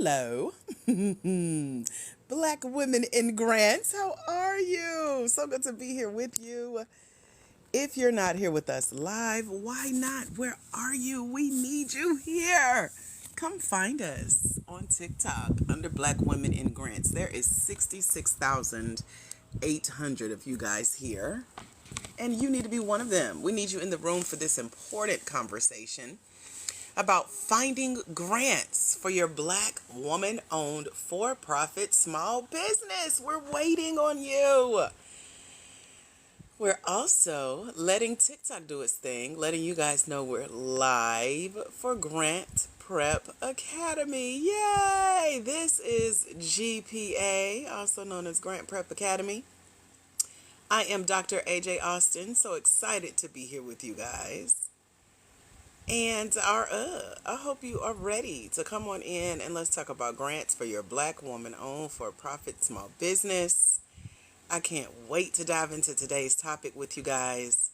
Hello, Black women in grants. How are you? So good to be here with you. If you're not here with us live, why not? Where are you? We need you here. Come find us on TikTok under Black Women in Grants. There is 66,800 of you guys here, and you need to be one of them. We need you in the room for this important conversation about finding grants for your Black woman-owned for-profit small business. We're waiting on you. We're also letting TikTok do its thing, letting you guys know we're live for Grant Prep Academy. Yay! This is GPA, also known as Grant Prep Academy. I am Dr. AJ Austin, so excited to be here with you guys. And I hope you are ready to come on in and let's talk about grants for your Black woman-owned for-profit small business. I can't wait to dive into today's topic with you guys.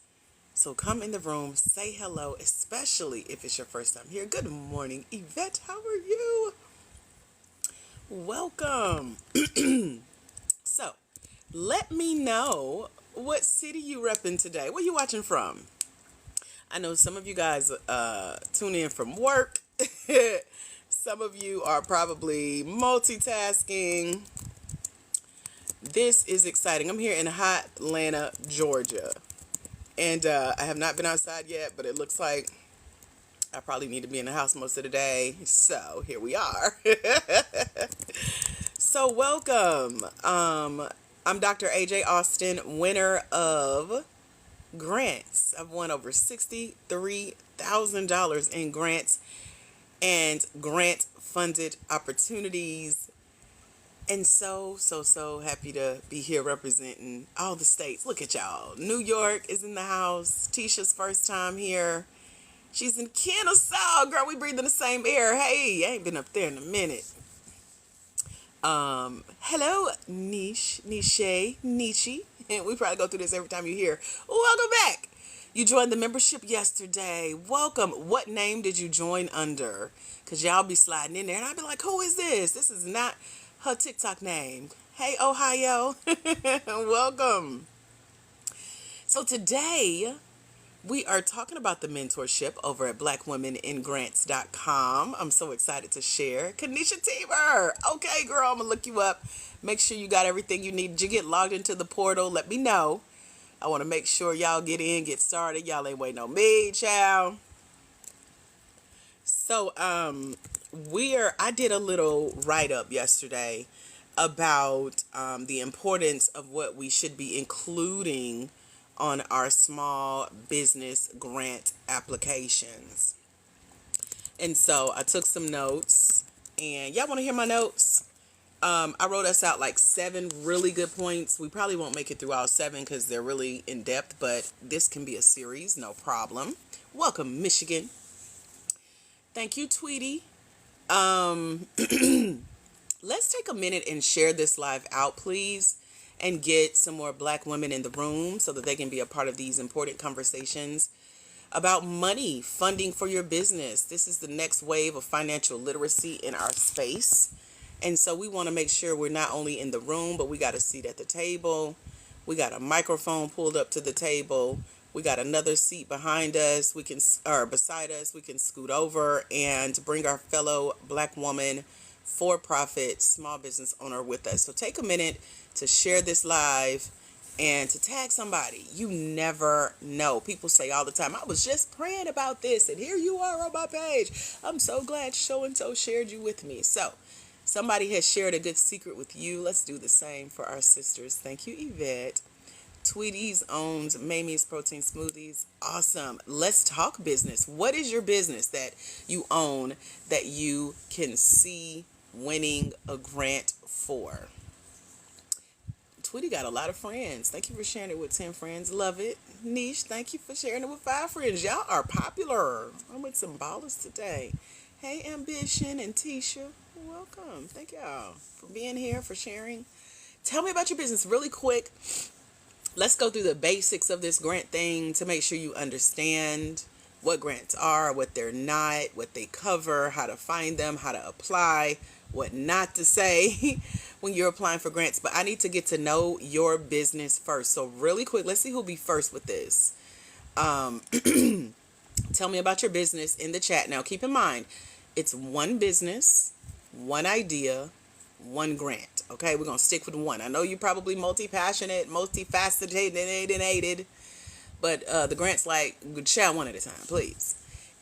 So come in the room, say hello, especially if it's your first time here. Good morning, Yvette. How are you? Welcome. So, let me know what city you repping today. Where you watching from? I know some of you guys tune in from work. Some of you are probably multitasking. This is exciting. I'm here in hot Atlanta, Georgia. And I have not been outside yet, but it looks like I probably need to be in the house most of the day. So here we are. So welcome. I'm Dr. AJ Austin, winner of grants. I've won over $63,000 in grants and grant funded opportunities. And so happy to be here representing all the states. Look at y'all. New York is in the house. Tisha's first time here. She's in Kennesaw. Girl, we breathing the same air. Hey, I ain't been up there in a minute. Hello, Nishi. And we probably go through this every time you hear. Welcome back. You joined the membership yesterday. Welcome. What name did you join under? Because y'all be sliding in there. And I'll be like, who is this? This is not her TikTok name. Hey, Ohio. Welcome. So today, we are talking about the mentorship over at blackwomeningrants.com. I'm so excited to share. Kanisha Teemer. Okay, girl, I'm going to look you up. Make sure you got everything you need. Did you get logged into the portal? Let me know. I want to make sure y'all get in, get started. Y'all ain't waiting on me, child. So, I did a little write-up yesterday about the importance of what we should be including on our small business grant applications. And so I took some notes, and y'all want to hear my notes? I wrote us out like 7 really good points. We probably won't make it through all 7 because they're really in depth, but this can be a series, no problem. Welcome, Michigan. Thank you, Tweety. Let's take a minute and share this live out, please, and get some more Black women in the room so that they can be a part of these important conversations about money, funding for your business. This is the next wave of financial literacy in our space. And so we want to make sure we're not only in the room, but we got a seat at the table. We got a microphone pulled up to the table. We got another seat behind us. Beside us. We can scoot over and bring our fellow Black woman for-profit small business owner with us. So take a minute to share this live and to tag somebody. You never know. People say all the time, I was just praying about this, and here you are on my page. I'm so glad so-and-so shared you with me. So somebody has shared a good secret with you. Let's do the same for our sisters. Thank you, Yvette. Tweeties owns Mamie's Protein Smoothies. Awesome. Let's talk business. What is your business that you own that you can see winning a grant for? Tweety got a lot of friends. Thank you for sharing it with 10 friends. Love it. Niche, thank you for sharing it with 5 friends. Y'all are popular. I'm with some ballers today. Hey, Ambition and Tisha. Welcome. Thank y'all for being here, for sharing. Tell me about your business really quick. Let's go through the basics of this grant thing to make sure you understand what grants are, what they're not, what they cover, how to find them, how to apply, what not to say when you're applying for grants. But I need to get to know your business first. So really quick, let's see who'll be first with this. Tell me about your business in the chat. Now, keep in mind, it's one business, one idea, one grant. Okay, we're going to stick with one. I know you're probably multi-passionate, multifaceted, but the grant's like, chat one at a time, please.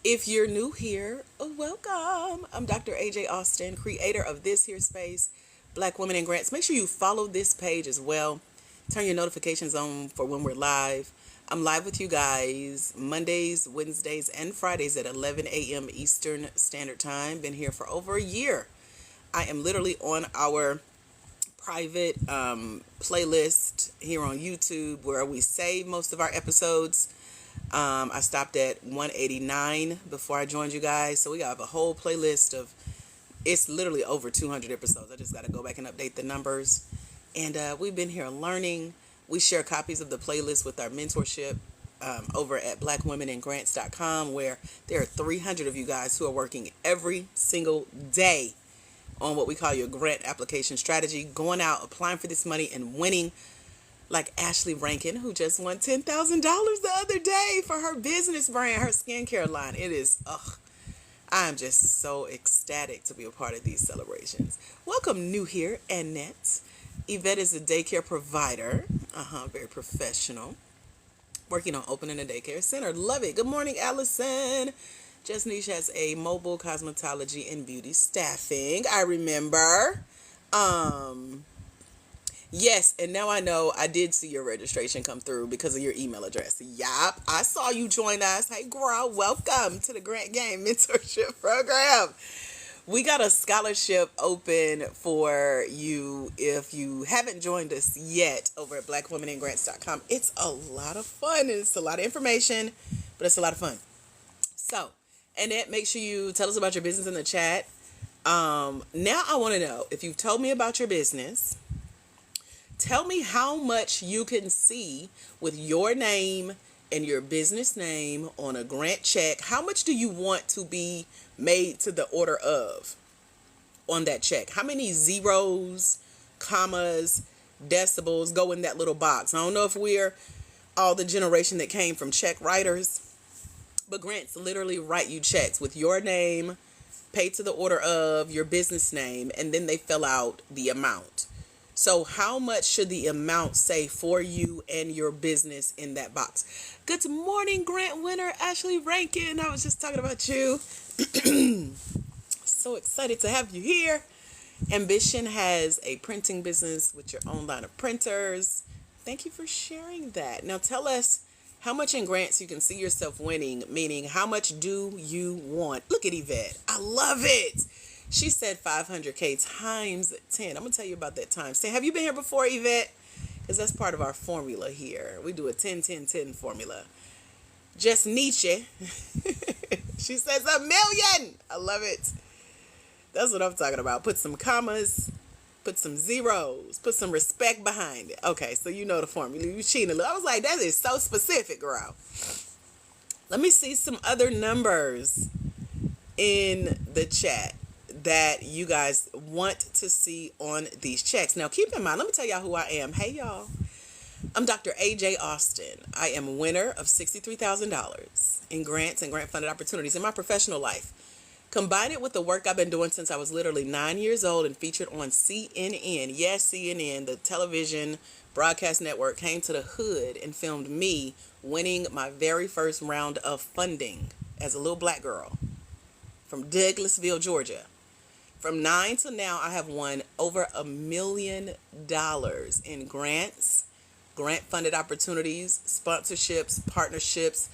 If you're new here, welcome. I'm Dr. AJ Austin, creator of this here space, Black Women in Grants. Make sure you follow this page as well. Turn your notifications on for when we're live. I'm live with you guys Mondays, Wednesdays, and Fridays at 11 a.m. Eastern Standard Time. Been here for over a year. I am literally on our private playlist here on YouTube where we save most of our episodes. I stopped at 189 before I joined you guys. So we have a whole playlist of, it's literally over 200 episodes. I just got to go back and update the numbers. And we've been here learning. We share copies of the playlist with our mentorship over at blackwomeningrants.com, where there are 300 of you guys who are working every single day on what we call your grant application strategy, going out, applying for this money, and winning, like Ashley Rankin, who just won $10,000 the other day for her business brand, her skincare line. It is, I'm just so ecstatic to be a part of these celebrations. Welcome, new here, Annette. Yvette is a daycare provider, very professional, working on opening a daycare center. Love it. Good morning, Allison. Just Niche has a mobile cosmetology and beauty staffing. I remember. Yes, and now I know I did see your registration come through because of your email address. Yup, I saw you join us. Hey, girl, welcome to the Grant Game Mentorship Program. We got a scholarship open for you if you haven't joined us yet over at blackwomeningrants.com. It's a lot of fun. It's a lot of information, but it's a lot of fun. So, Annette, make sure you tell us about your business in the chat. Now I want to know, if you've told me about your business, tell me how much you can see with your name and your business name on a grant check. How much do you want to be made to the order of on that check? How many zeros, commas, decibels go in that little box? I don't know if we're all the generation that came from check writers, but grants literally write you checks with your name, paid to the order of, your business name, and then they fill out the amount. So how much should the amount say for you and your business in that box? Good morning, grant winner Ashley Rankin. I was just talking about you. So excited to have you here. Ambition has a printing business with your own line of printers. Thank you for sharing that. Now tell us how much in grants you can see yourself winning, meaning how much do you want? Look at Yvette. I love it. She said 500K times 10. I'm going to tell you about that times 10. Have you been here before, Yvette? Because that's part of our formula here. We do a 10-10-10 formula. Just Nietzsche. She says $1 million. I love it. That's what I'm talking about. Put some commas. Put some zeros. Put some respect behind it. Okay, so you know the formula. You cheating a little. I was like, that is so specific, girl. Let me see some other numbers in the chat that you guys want to see on these checks. Now, keep in mind, let me tell y'all who I am. Hey, y'all. I'm Dr. AJ Austin. I am a winner of $63,000 in grants and grant-funded opportunities in my professional life. Combine it with the work I've been doing since I was literally 9 years old and featured on CNN. Yes, CNN, the television broadcast network, came to the hood and filmed me winning my very first round of funding as a little black girl from Douglasville, Georgia. From 9 to now, I have won over $1 million in grants, grant-funded opportunities, sponsorships, partnerships,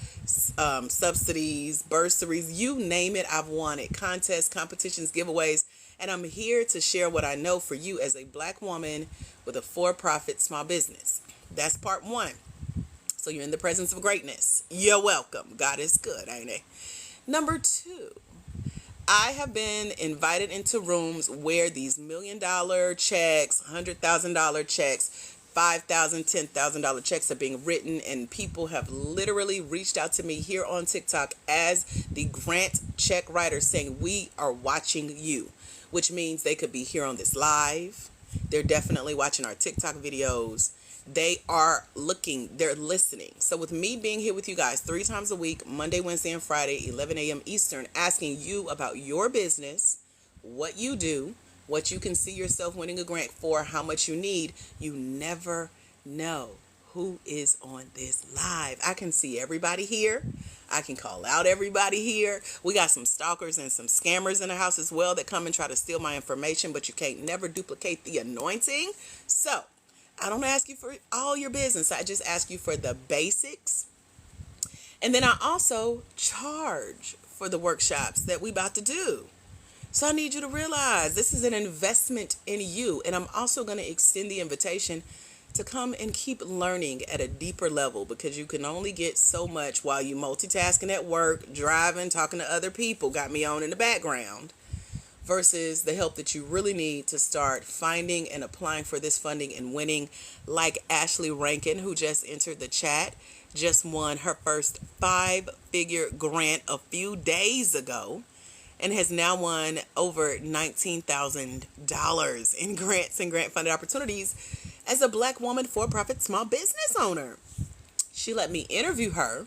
subsidies, bursaries, you name it, I've won it. Contests, competitions, giveaways, and I'm here to share what I know for you as a black woman with a for-profit small business. That's part one. So you're in the presence of greatness. You're welcome. God is good, ain't he? Number two. I have been invited into rooms where these $1 million checks, $100,000 checks, $5,000, $10,000 checks are being written, and people have literally reached out to me here on TikTok as the grant check writer saying, we are watching you. which means they could be here on this live. They're definitely watching our TikTok videos. They are looking, they're listening. So with me being here with you guys 3 times a week, Monday, Wednesday, and Friday, 11 a.m. Eastern, asking you about your business, what you do, what you can see yourself winning a grant for, how much you need, you never know who is on this live. I can see everybody here. I can call out everybody here. We got some stalkers and some scammers in the house as well that come and try to steal my information, but you can't never duplicate the anointing. So I don't ask you for all your business. I just ask you for the basics. And then I also charge for the workshops that we about to do. So I need you to realize this is an investment in you. And I'm also going to extend the invitation to come and keep learning at a deeper level, because you can only get so much while you multitasking at work, driving, talking to other people, got me on in the background, versus the help that you really need to start finding and applying for this funding and winning, like Ashley Rankin, who just entered the chat, just won her first 5-figure grant a few days ago and has now won over $19,000 in grants and grant funded opportunities as a Black woman for-profit small business owner. She let me interview her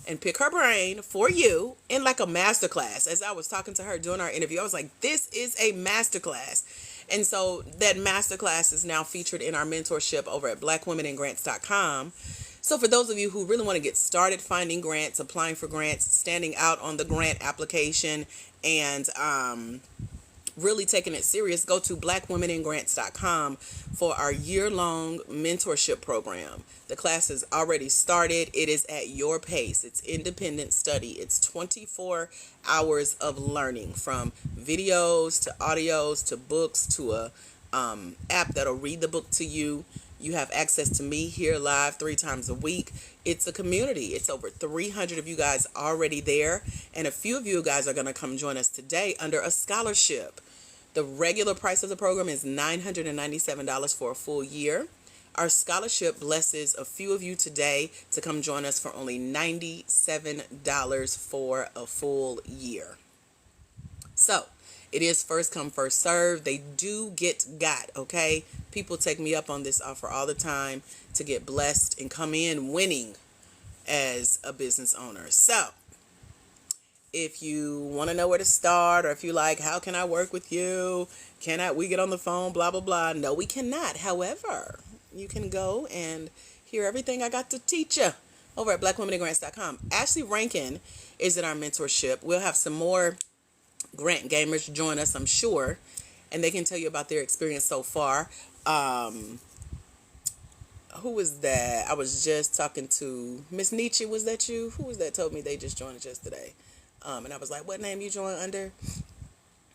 and pick her brain for you in like a masterclass. As I was talking to her during our interview, I was like, this is a masterclass. And so that masterclass is now featured in our mentorship over at blackwomenandgrants.com. So for those of you who really want to get started finding grants, applying for grants, standing out on the grant application, and really taking it serious, go to blackwomenandgrants.com for our year-long mentorship program. The class has already started. It is at your pace. It's independent study. It's 24 hours of learning, from videos to audios to books to a app that'll read the book to you. You have access to me here live 3 times a week. It's a community. It's over 300 of you guys already there. And a few of you guys are going to come join us today under a scholarship. The regular price of the program is $997 for a full year. Our scholarship blesses a few of you today to come join us for only $97 for a full year. So it is first come, first serve. They do get got, okay? People take me up on this offer all the time to get blessed and come in winning as a business owner. So if you want to know where to start, or if you like, how can I work with you? Cannot we get on the phone? Blah, blah, blah. No, we cannot. However, you can go and hear everything I got to teach you over at blackwomenandgrants.com. Ashley Rankin is in our mentorship. We'll have some more grant gamers join us, I'm sure, and they can tell you about their experience so far. Who was that? I was just talking to Miss Nietzsche. Was that you? Who was that told me they just joined us yesterday? And I was like, what name you joined under?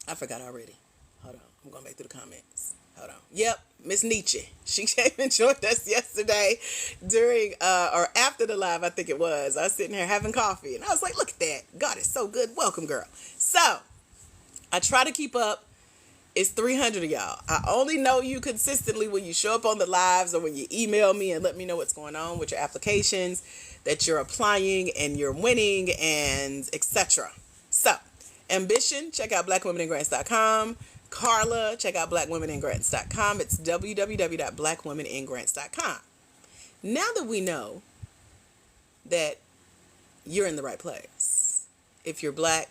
I forgot already. Hold on. I'm going back through the comments. Hold on. Yep. Miss Nietzsche. She came and joined us yesterday during or after the live, I think it was. I was sitting here having coffee and I was like, look at that. God is so good. Welcome, girl. So I try to keep up. It's 300 of y'all. I only know you consistently when you show up on the lives or when you email me and let me know what's going on with your applications, that you're applying and you're winning, and etc. So, Ambition, check out blackwomenandgrants.com. Carla, check out blackwomenandgrants.com. It's www.blackwomenandgrants.com. Now that we know that you're in the right place, if you're Black,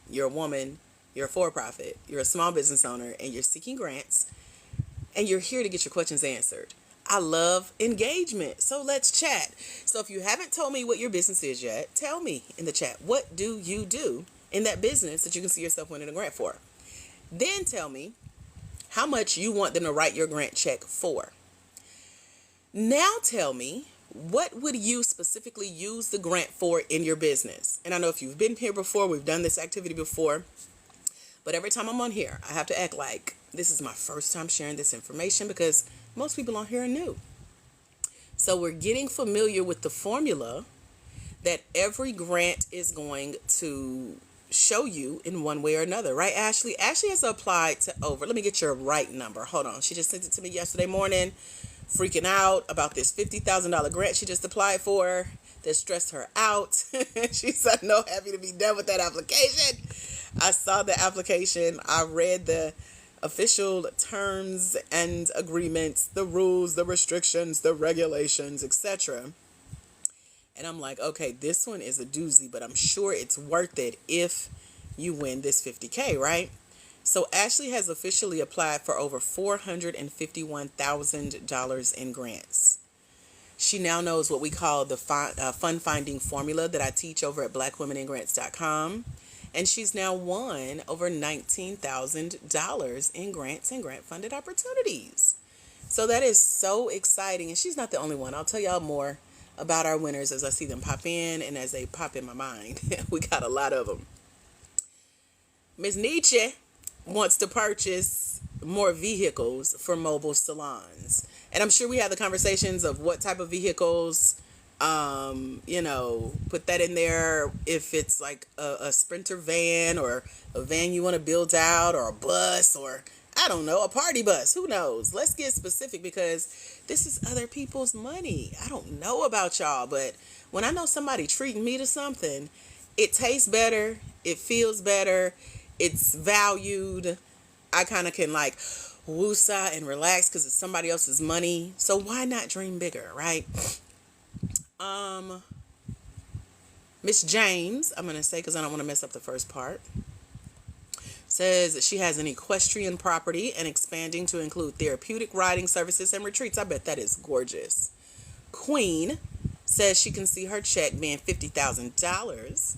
you're a woman, you're a for-profit, you're a small business owner, and you're seeking grants, and you're here to get your questions answered. I love engagement, so let's chat. So if you haven't told me what your business is yet, tell me in the chat, what do you do in that business that you can see yourself winning a grant for? Then tell me how much you want them to write your grant check for. Now tell me, what would you specifically use the grant for in your business? And I know if you've been here before, we've done this activity before, but every time I'm on here, I have to act like this is my first time sharing this information, because most people on here are new. So we're getting familiar with the formula that every grant is going to show you in one way or another. Right, Ashley? Ashley has applied to over, let me get your right number. Hold on. She just sent it to me yesterday morning, freaking out about this $50,000 grant she just applied for that stressed her out. She's so happy to be done with that application. I saw the application. I read the official terms and agreements, the rules, the restrictions, the regulations, etc. And I'm like, okay, this one is a doozy, but I'm sure it's worth it if you win this 50K, right? So Ashley has officially applied for over $451,000 in grants. She now knows what we call the fund finding formula that I teach over at blackwomeningrants.com. And she's now won over $19,000 in grants and grant funded opportunities. So that is so exciting. And she's not the only one. I'll tell y'all more about our winners as I see them pop in and as they pop in my mind. We got a lot of them. Ms. Nietzsche wants to purchase more vehicles for mobile salons. And I'm sure we have the conversations of what type of vehicles, put that in there. If it's like a Sprinter van or a van you want to build out, or a bus, or I don't know, a party bus, who knows? Let's get specific because this is other people's money. I don't know about y'all, but when I know somebody treating me to something, it tastes better, it feels better, it's valued. I kind of can like woosah and relax because it's somebody else's money. So why not dream bigger, right? Miss James, I'm going to say because I don't want to mess up the first part, says that she has an equestrian property and expanding to include therapeutic riding services and retreats. I bet that is gorgeous. Queen says she can see her check being $50,000.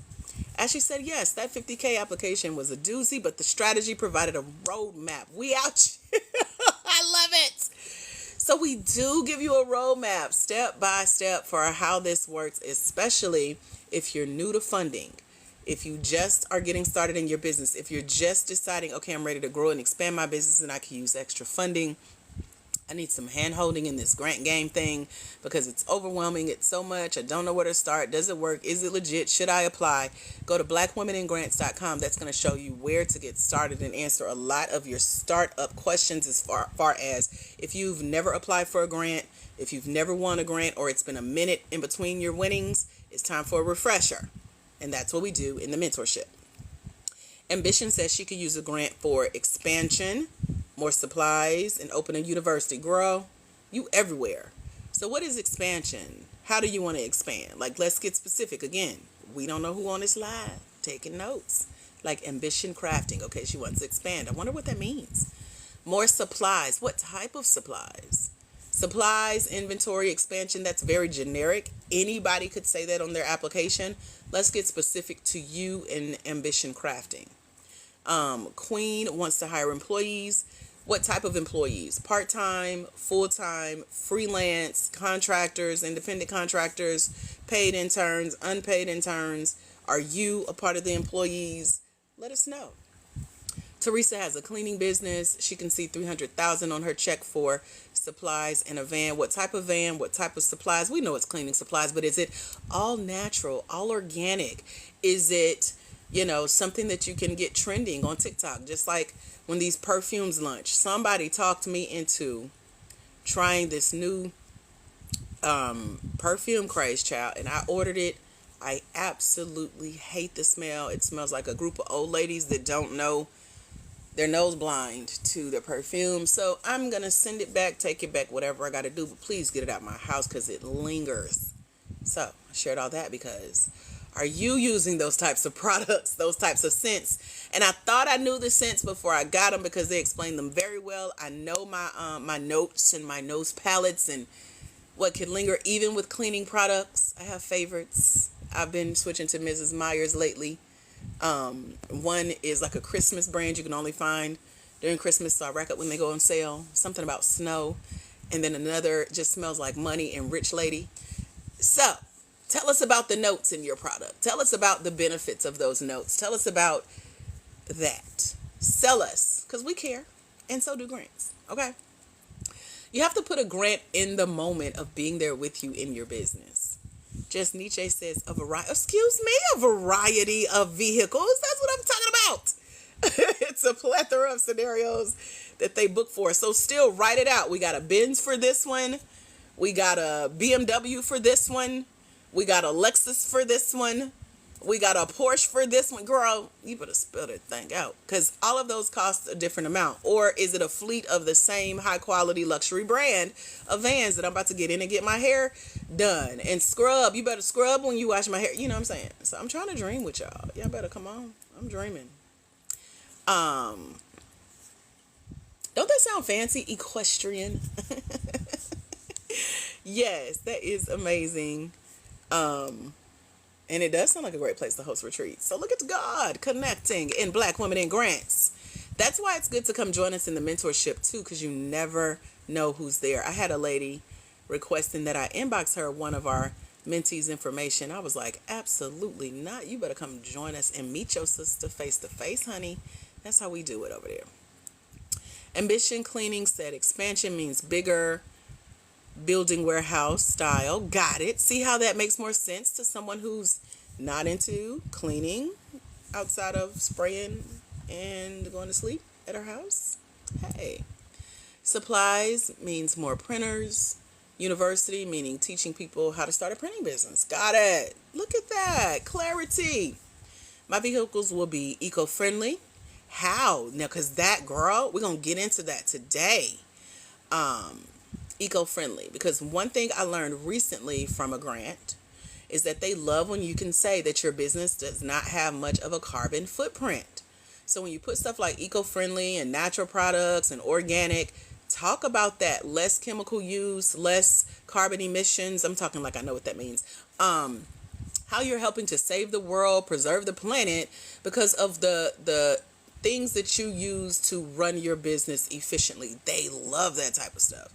As she said, yes, that 50K application was a doozy, but the strategy provided a roadmap. We out. I love it. So we do give you a roadmap step by step for how this works, especially if you're new to funding. If you just are getting started in your business, if you're just deciding, okay, I'm ready to grow and expand my business and I can use extra funding. I need some hand holding in this grant game thing because it's overwhelming. It's so much. I don't know where to start. Does it work? Is it legit? Should I apply? Go to blackwomeningrants.com. That's going to show you where to get started and answer a lot of your startup questions as far as if you've never applied for a grant, if you've never won a grant, or it's been a minute in between your winnings, it's time for a refresher. And that's what we do in the mentorship. Ambition says she could use a grant for expansion, more supplies, and open a university. Girl, you everywhere. So what is expansion? How do you want to expand? Like, let's get specific. Again, we don't know who on this live taking notes. Like ambition crafting. Okay, she wants to expand. I wonder what that means. More supplies. What type of supplies? Supplies, inventory, expansion, that's very generic. Anybody could say that on their application. Let's get specific to you in ambition crafting. Queen wants to hire employees. What type of employees? Part-time, full-time, freelance, contractors, independent contractors, paid interns, unpaid interns. Are you a part of the employees? Let us know. Teresa has a cleaning business. She can see $300,000 on her check for supplies and a van. What type of van? What type of supplies? We know it's cleaning supplies, but is it all natural, all organic? Is it, something that you can get trending on TikTok? Just like when these perfumes launch, somebody talked me into trying this new perfume craze, child, and I ordered it. I absolutely hate the smell. It smells like a group of old ladies that don't know, they're nose blind to the perfume. So I'm going to send it back, take it back, whatever I got to do. But please get it out of my house because it lingers. So I shared all that because are you using those types of products, those types of scents? And I thought I knew the scents before I got them because they explained them very well. I know my notes and my nose palettes and what can linger even with cleaning products. I have favorites. I've been switching to Mrs. Meyer's lately. One is like a Christmas brand you can only find during Christmas, so I rack up when they go on sale. Something about snow. And then another just smells like money and rich lady. So tell us about the notes in your product. Tell us about the benefits of those notes. Tell us about that. Sell us, because we care, and so do grants. Okay? You have to put a grant in the moment of being there with you in your business. Just Nietzsche says a variety of vehicles. That's what I'm talking about. It's a plethora of scenarios that they book for. So still write it out. We got a Benz for this one. We got a BMW for this one. We got a Lexus for this one. We got a Porsche for this one. Girl, you better spill that thing out. Because all of those cost a different amount. Or is it a fleet of the same high quality luxury brand of vans that I'm about to get in and get my hair done? And scrub. You better scrub when you wash my hair. You know what I'm saying? So I'm trying to dream with y'all. Y'all better come on. I'm dreaming. Don't that sound fancy? Equestrian. Yes, that is amazing. And it does sound like a great place to host retreats. So look at God connecting in Black Women in Grants. That's why it's good to come join us in the mentorship too, because you never know who's there. I had a lady requesting that I inbox her one of our mentees' information. I was like, absolutely not. You better come join us and meet your sister face to face, honey. That's how we do it over there. Ambition Cleaning said expansion means bigger building warehouse style. Got it. See how that makes more sense to someone who's not into cleaning outside of spraying and going to sleep at her house? Hey. Supplies means more printers. University meaning teaching people how to start a printing business. Got it. Look at that. Clarity. My vehicles will be eco-friendly. How? Now, because that, girl, we're going to get into that today. Eco-friendly. Because one thing I learned recently from a grant is that they love when you can say that your business does not have much of a carbon footprint. So when you put stuff like eco-friendly and natural products and organic, talk about that. Less chemical use, less carbon emissions. I'm talking like I know what that means. How you're helping to save the world, preserve the planet because of the things that you use to run your business efficiently. They love that type of stuff.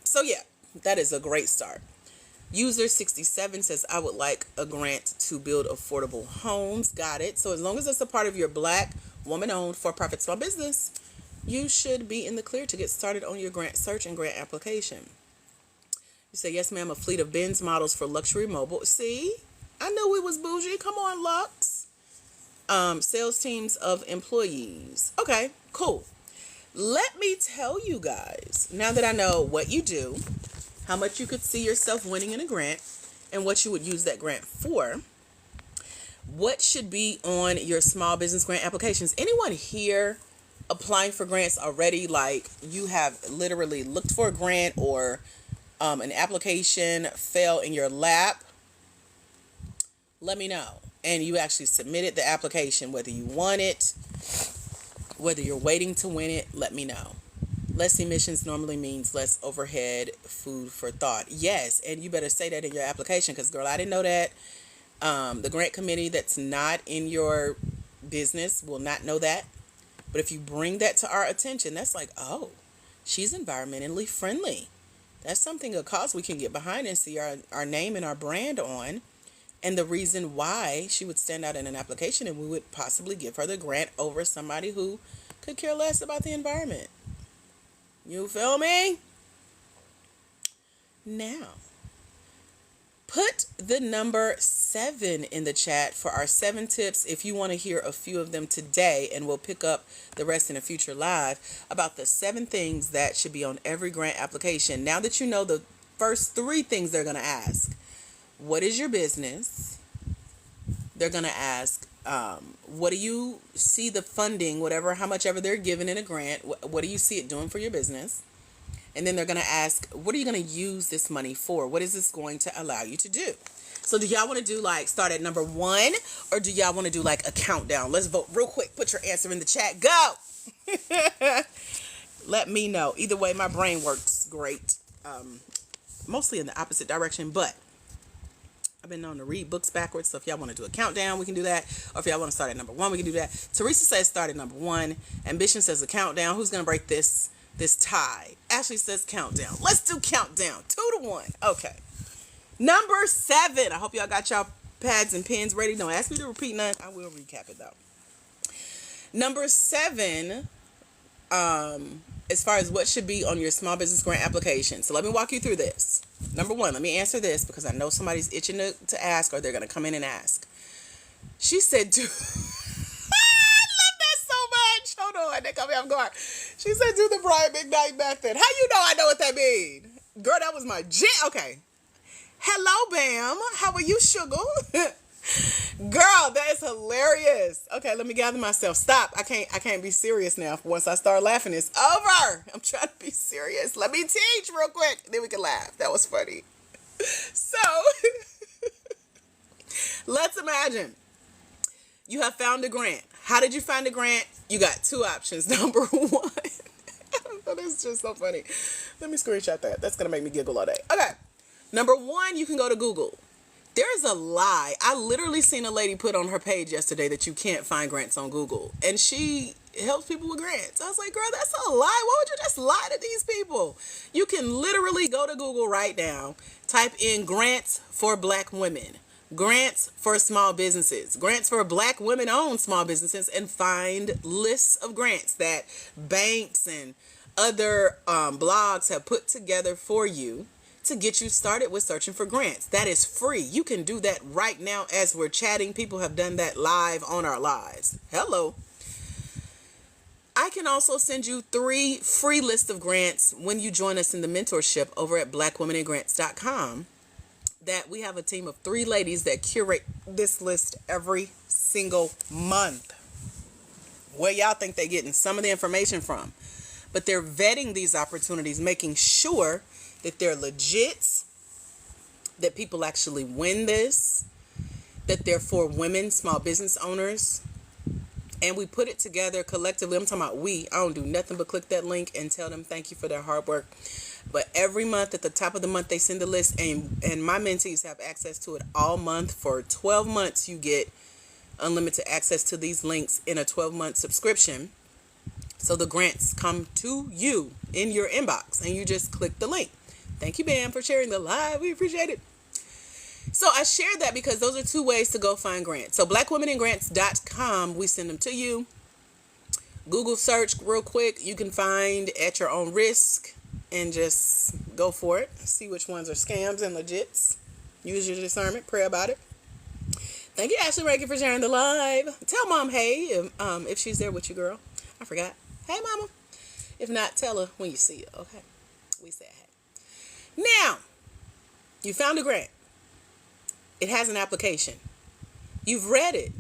So yeah, that is a great start. User 67 says, I would like a grant to build affordable homes. Got it. So as long as it's a part of your Black woman-owned for-profit small business, you should be in the clear to get started on your grant search and grant application. You say, yes, ma'am, a fleet of Benz models for luxury mobile. See, I knew we was bougie. Come on, Lux. Sales teams of employees. Okay, cool. Let me tell you guys, now that I know what you do, how much you could see yourself winning in a grant, and what you would use that grant for, what should be on your small business grant applications. Anyone here applying for grants already? Like you have literally looked for a grant or an application fell in your lap? Let me know. And you actually submitted the application, whether you won it, whether you're waiting to win it, let me know. Less emissions normally means less overhead, food for thought. Yes, and you better say that in your application because, girl, I didn't know that. The grant committee that's not in your business will not know that. But if you bring that to our attention, that's like, oh, she's environmentally friendly. That's something, a cause we can get behind and see our name and our brand on. And the reason why she would stand out in an application, and we would possibly give her the grant over somebody who could care less about the environment. You feel me? Now, put the number 7 in the chat for our 7 tips if you want to hear a few of them today, and we'll pick up the rest in a future live about the 7 things that should be on every grant application. Now that you know the first 3 things they're going to ask. What is your business? They're going to ask, what do you see the funding, how much ever they're given in a grant, what do you see it doing for your business? And then they're going to ask, what are you going to use this money for? What is this going to allow you to do? So do y'all want to do start at number 1, or do y'all want to do a countdown? Let's vote real quick. Put your answer in the chat. Go! Let me know. Either way, my brain works great. Mostly in the opposite direction, but I've been known to read books backwards, so if y'all want to do a countdown, we can do that. Or if y'all want to start at number 1, we can do that. Teresa says start at number 1. Ambition says a countdown. Who's going to break this tie? Ashley says countdown. Let's do countdown. 2-1. Okay. Number 7. I hope y'all got y'all pads and pens ready. Don't ask me to repeat none. I will recap it, though. Number 7, as far as what should be on your small business grant application. So let me walk you through this. Number 1, let me answer this because I know somebody's itching to ask, or they're going to come in and ask. She said, I love that so much. Hold on, they got me off guard. She said, do the Brian McKnight method. How you know I know what that means? Girl, that was my jam. Okay. Hello, Bam. How are you, sugar? Girl, that is hilarious. Okay, let me gather myself. Stop. I can't be serious now. Once I start laughing, it's over. I'm trying to be serious. Let me teach real quick. Then we can laugh. That was funny. So, let's imagine you have found a grant. How did you find a grant? You got two options. Number one, that's just so funny. Let me screenshot that. That's going to make me giggle all day. Okay. Number one, you can go to Google. There's a lie. I literally seen a lady put on her page yesterday that you can't find grants on Google. And she helps people with grants. I was like, girl, that's a lie. Why would you just lie to these people? You can literally go to Google right now, type in grants for Black women, grants for small businesses, grants for Black women-owned small businesses, and find lists of grants that banks and other blogs have put together for you to get you started with searching for grants. That is free. You can do that right now as we're chatting. People have done that live on our lives. Hello. I can also send you 3 free lists of grants when you join us in the mentorship over at blackwomenandgrants.com. That we have a team of 3 ladies that curate this list every single month. Where y'all think they're getting some of the information from? But they're vetting these opportunities, making sure that they're legit, that people actually win this, that they're for women, small business owners. And we put it together collectively. I'm talking about we. I don't do nothing but click that link and tell them thank you for their hard work. But every month, at the top of the month, they send a list, and my mentees have access to it all month. For 12 months, you get unlimited access to these links in a 12-month subscription. So the grants come to you in your inbox, and you just click the link. Thank you, Bam, for sharing the live. We appreciate it. So I shared that because those are 2 ways to go find grants. So blackwomenandgrants.com, we send them to you. Google search real quick. You can find at your own risk and just go for it. See which ones are scams and legits. Use your discernment. Pray about it. Thank you, Ashley Reagan, for sharing the live. Tell Mom hey if she's there with you, girl. I forgot. Hey, Mama. If not, tell her when you see her. Okay. We said hey. Now, you found a grant. It has an application. You've read it.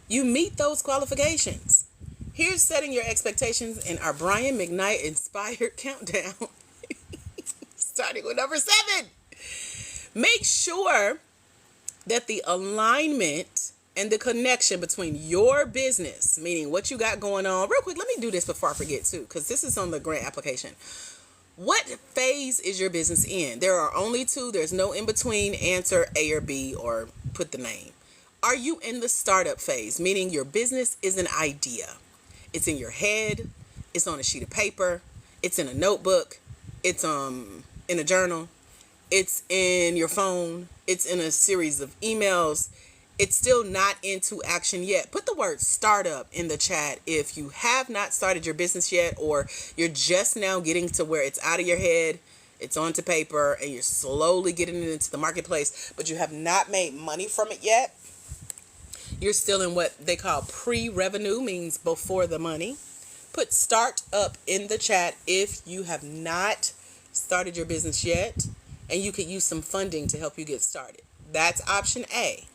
You meet those qualifications. Here's setting your expectations in our Brian McKnight Inspired Countdown. Starting with number 7. Make sure that the alignment and the connection between your business, meaning what you got going on. Real quick, let me do this before I forget too, because this is on the grant application. What phase is your business in? There are only 2. There's no in between. Answer A or B or put the name. Are you in the startup phase? Meaning your business is an idea. It's in your head. It's on a sheet of paper. It's in a notebook. It's in a journal. It's in your phone. It's in a series of emails. It's still not into action yet. Put the word startup in the chat if you have not started your business yet, or you're just now getting to where it's out of your head, it's onto paper, and you're slowly getting it into the marketplace, but you have not made money from it yet. You're still in what they call pre-revenue, means before the money. Put start up in the chat if you have not started your business yet, and you could use some funding to help you get started. That's option A.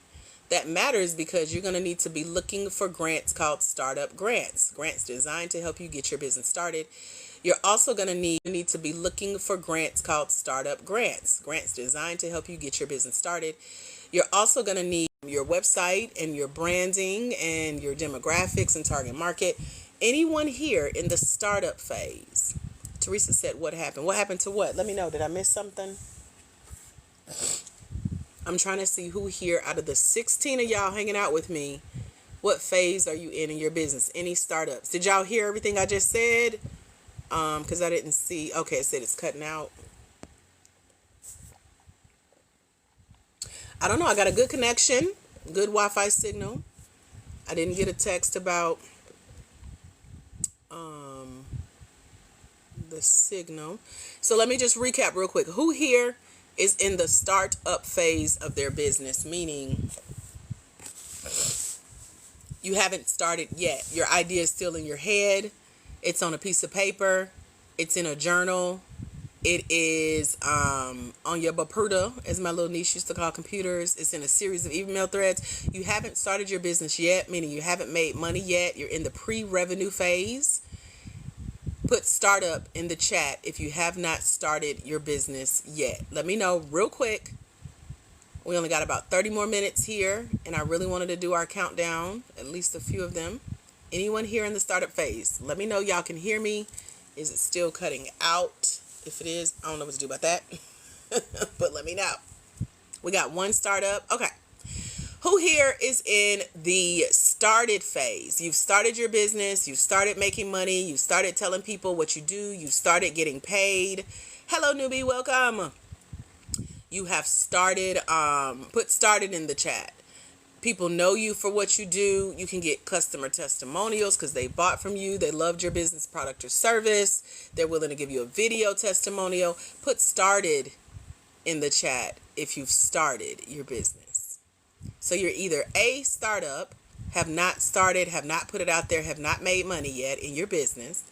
That matters because you're going to need to be looking for grants called startup grants. Grants designed to help you get your business started. You're also going to need to be looking for grants called startup grants. Grants designed to help you get your business started. You're also going to need your website and your branding and your demographics and target market. Anyone here in the startup phase? Teresa said, what happened? What happened to what? Let me know. Did I miss something? I'm trying to see who here out of the 16 of y'all hanging out with me, what phase are you in your business? Any startups? Did y'all hear everything I just said? Because I didn't see. Okay, it said it's cutting out. I don't know. I got a good connection, good Wi-Fi signal. I didn't get a text about the signal. So let me just recap real quick. Who here is in the start-up phase of their business, meaning you haven't started yet. Your idea is still in your head. It's on a piece of paper. It's in a journal. It is on your Bapuda, as my little niece used to call computers. It's in a series of email threads. You haven't started your business yet, meaning you haven't made money yet. You're in the pre-revenue phase. Put startup in the chat if you have not started your business yet. Let me know real quick. We only got about 30 more minutes here, and I really wanted to do our countdown, at least a few of them. Anyone here in the startup phase? Let me know y'all can hear me. Is it still cutting out? If it is, I don't know what to do about that. But let me know. We got one startup. Okay. Who here is in the started phase? You've started your business. You've started making money. You've started telling people what you do. You've started getting paid. Hello, newbie. Welcome. You have started, put started in the chat. People know you for what you do. You can get customer testimonials because they bought from you. They loved your business, product, or service. They're willing to give you a video testimonial. Put started in the chat if you've started your business. So you're either A, startup, have not started, have not put it out there, have not made money yet in your business,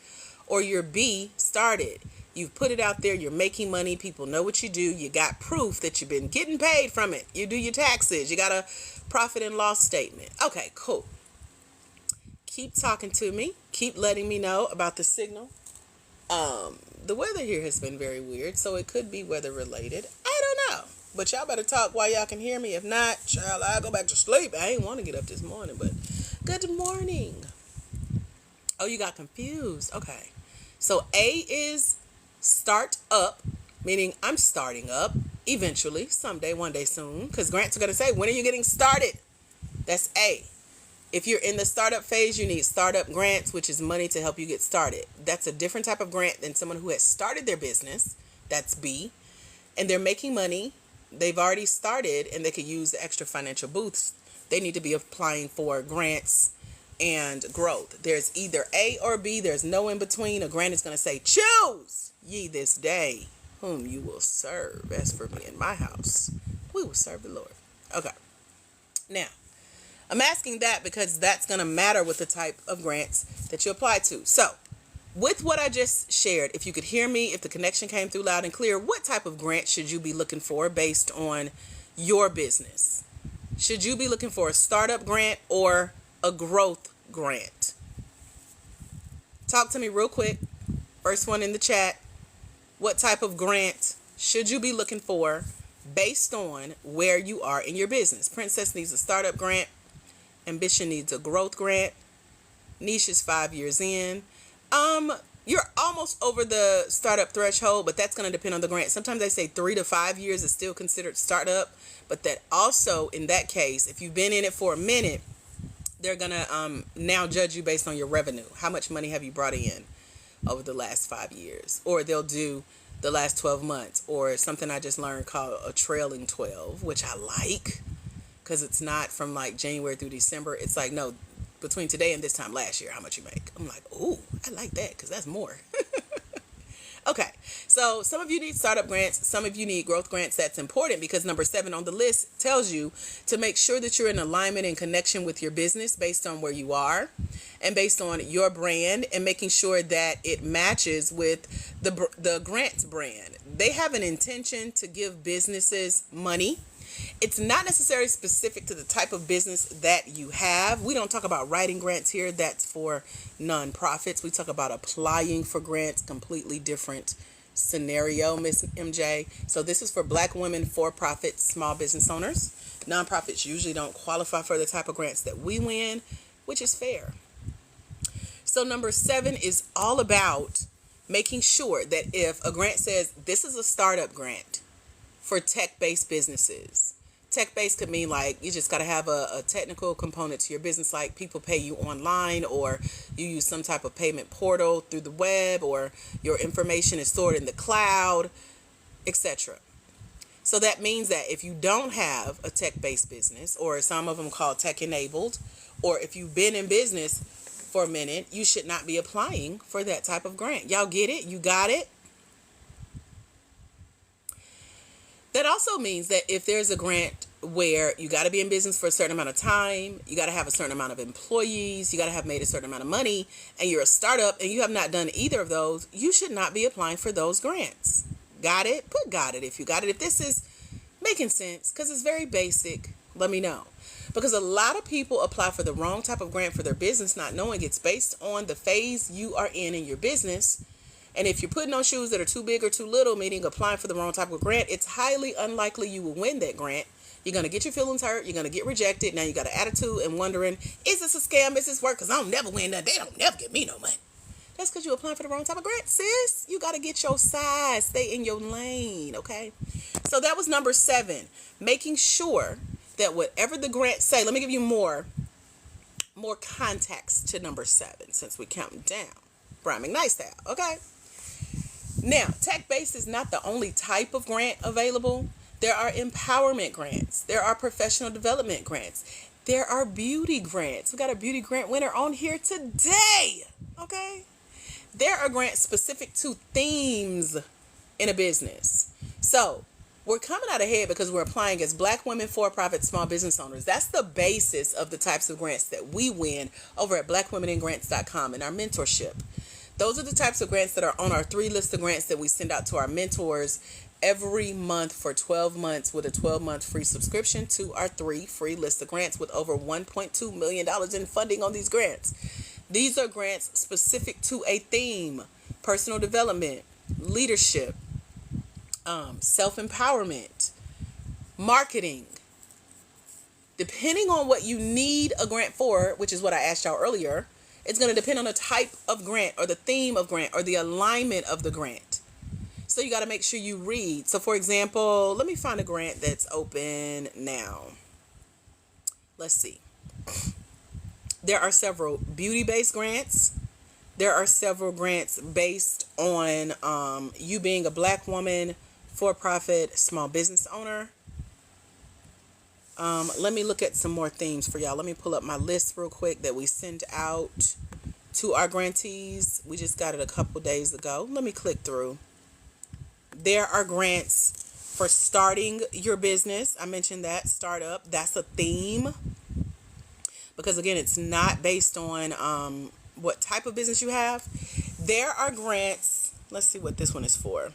or you're B, started. You've put it out there, you're making money, people know what you do, you got proof that you've been getting paid from it, you do your taxes, you got a profit and loss statement. Okay, cool. Keep talking to me, keep letting me know about the signal. The weather here has been very weird, so it could be weather related. I don't know, but y'all better talk while y'all can hear me. If not, child, I'll go back to sleep. I ain't want to get up this morning, but good morning. Oh, you got confused. Okay, so A is start up, meaning I'm starting up eventually, someday, one day soon, because grants are going to say, when are you getting started? That's A. If you're in the startup phase, you need startup grants, which is money to help you get started. That's a different type of grant than someone who has started their business. That's B. And they're making money. They've already started and they could use the extra financial boost. They need to be applying for grants and growth. There's either A or B. There's no in between. A grant is going to say, choose ye this day whom you will serve. As for me and my house, we will serve the Lord. Okay. Now, I'm asking that because that's going to matter with the type of grants that you apply to. So, with what I just shared, if you could hear me, if the connection came through loud and clear, what type of grant should you be looking for based on your business? Should you be looking for a startup grant or a growth grant? Talk to me real quick. First one in the chat. What type of grant should you be looking for based on where you are in your business? Princess needs a startup grant. Ambition needs a growth grant. Niche is 5 years in. You're almost over the startup threshold, but that's going to depend on the grant. Sometimes they say 3 to 5 years is still considered startup, but that also, in that case, if you've been in it for a minute, they're going to now judge you based on your revenue. How much money have you brought in over the last 5 years? Or they'll do the last 12 months, or something I just learned called a trailing 12, which I like because it's not from like January through December. It's like, no, between today and this time last year, how much you make. I'm like, ooh, I like that because that's more. Okay, so some of you need startup grants, some of you need growth grants. That's important because number 7 on the list tells you to make sure that you're in alignment and connection with your business based on where you are and based on your brand, and making sure that it matches with the grants brand. They have an intention to give businesses money. It's not necessarily specific to the type of business that you have. We don't talk about writing grants here. That's for nonprofits. We talk about applying for grants, completely different scenario, Miss MJ. So this is for Black women, for-profit, small business owners. Nonprofits usually don't qualify for the type of grants that we win, which is fair. So number 7 is all about making sure that if a grant says this is a startup grant for tech-based businesses. Tech-based could mean like you just got to have a technical component to your business, like people pay you online, or you use some type of payment portal through the web, or your information is stored in the cloud, etc. So that means that if you don't have a tech-based business, or some of them call tech-enabled, or if you've been in business for a minute, you should not be applying for that type of grant. Y'all get it? You got it? That also means that if there's a grant where you got to be in business for a certain amount of time, you got to have a certain amount of employees, you got to have made a certain amount of money, and you're a startup and you have not done either of those, you should not be applying for those grants. got it, put got it if you got it. If this is making sense, because it's very basic, let me know. Because a lot of people apply for the wrong type of grant for their business, not knowing it's based on the phase you are in your business. And if you're putting on shoes that are too big or too little, meaning applying for the wrong type of grant, it's highly unlikely you will win that grant. You're going to get your feelings hurt. You're going to get rejected. Now you got an attitude and wondering, is this a scam? Is this work? Because I don't never win that. They don't never give me no money. That's because you're applying for the wrong type of grant, sis. You got to get your size. Stay in your lane, okay? So that was number 7. Making sure that whatever the grant say, let me give you more context to number 7 since we counting down. Brian McKnight style, okay? Now, tech-based is not the only type of grant available. There are empowerment grants. There are professional development grants. There are beauty grants. We got a beauty grant winner on here today, okay? There are grants specific to themes in a business. So we're coming out ahead because we're applying as Black women for-profit small business owners. That's the basis of the types of grants that we win over at blackwomenandgrants.com in our mentorship. Those are the types of grants that are on our 3 list of grants that we send out to our mentors every month for 12 months with a 12-month free subscription to our 3 free list of grants with over $1.2 million in funding on these grants. These are grants specific to a theme: personal development, leadership, self-empowerment, marketing. Depending on what you need a grant for, which is what I asked y'all earlier, it's going to depend on the type of grant or the theme of grant or the alignment of the grant. So you got to make sure you read. So for example, let me find a grant that's open now. Let's see. There are several beauty-based grants. There are several grants based on you being a Black woman, for-profit, small business owner. Let me look at some more themes for y'all. Let me pull up my list real quick that we send out to our grantees. We just got it a couple days ago. Let me click through. There are grants for starting your business. I mentioned that, startup. That's a theme. Because again, it's not based on what type of business you have. There are grants. Let's see what this one is for.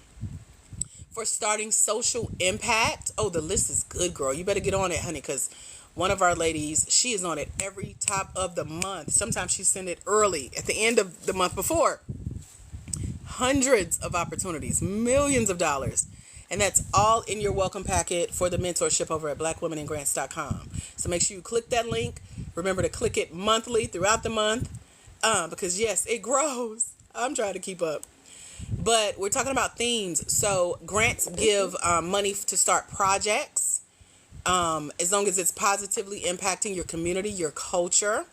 For starting social impact. Oh, the list is good, girl. You better get on it, honey, because one of our ladies, she is on it every top of the month. Sometimes she send it early at the end of the month before. Hundreds of opportunities, millions of dollars. And that's all in your welcome packet for the mentorship over at blackwomenandgrants.com. So make sure you click that link. Remember to click it monthly throughout the month because, yes, it grows. I'm trying to keep up. But we're talking about themes. So grants give money to start projects as long as it's positively impacting your community, your culture.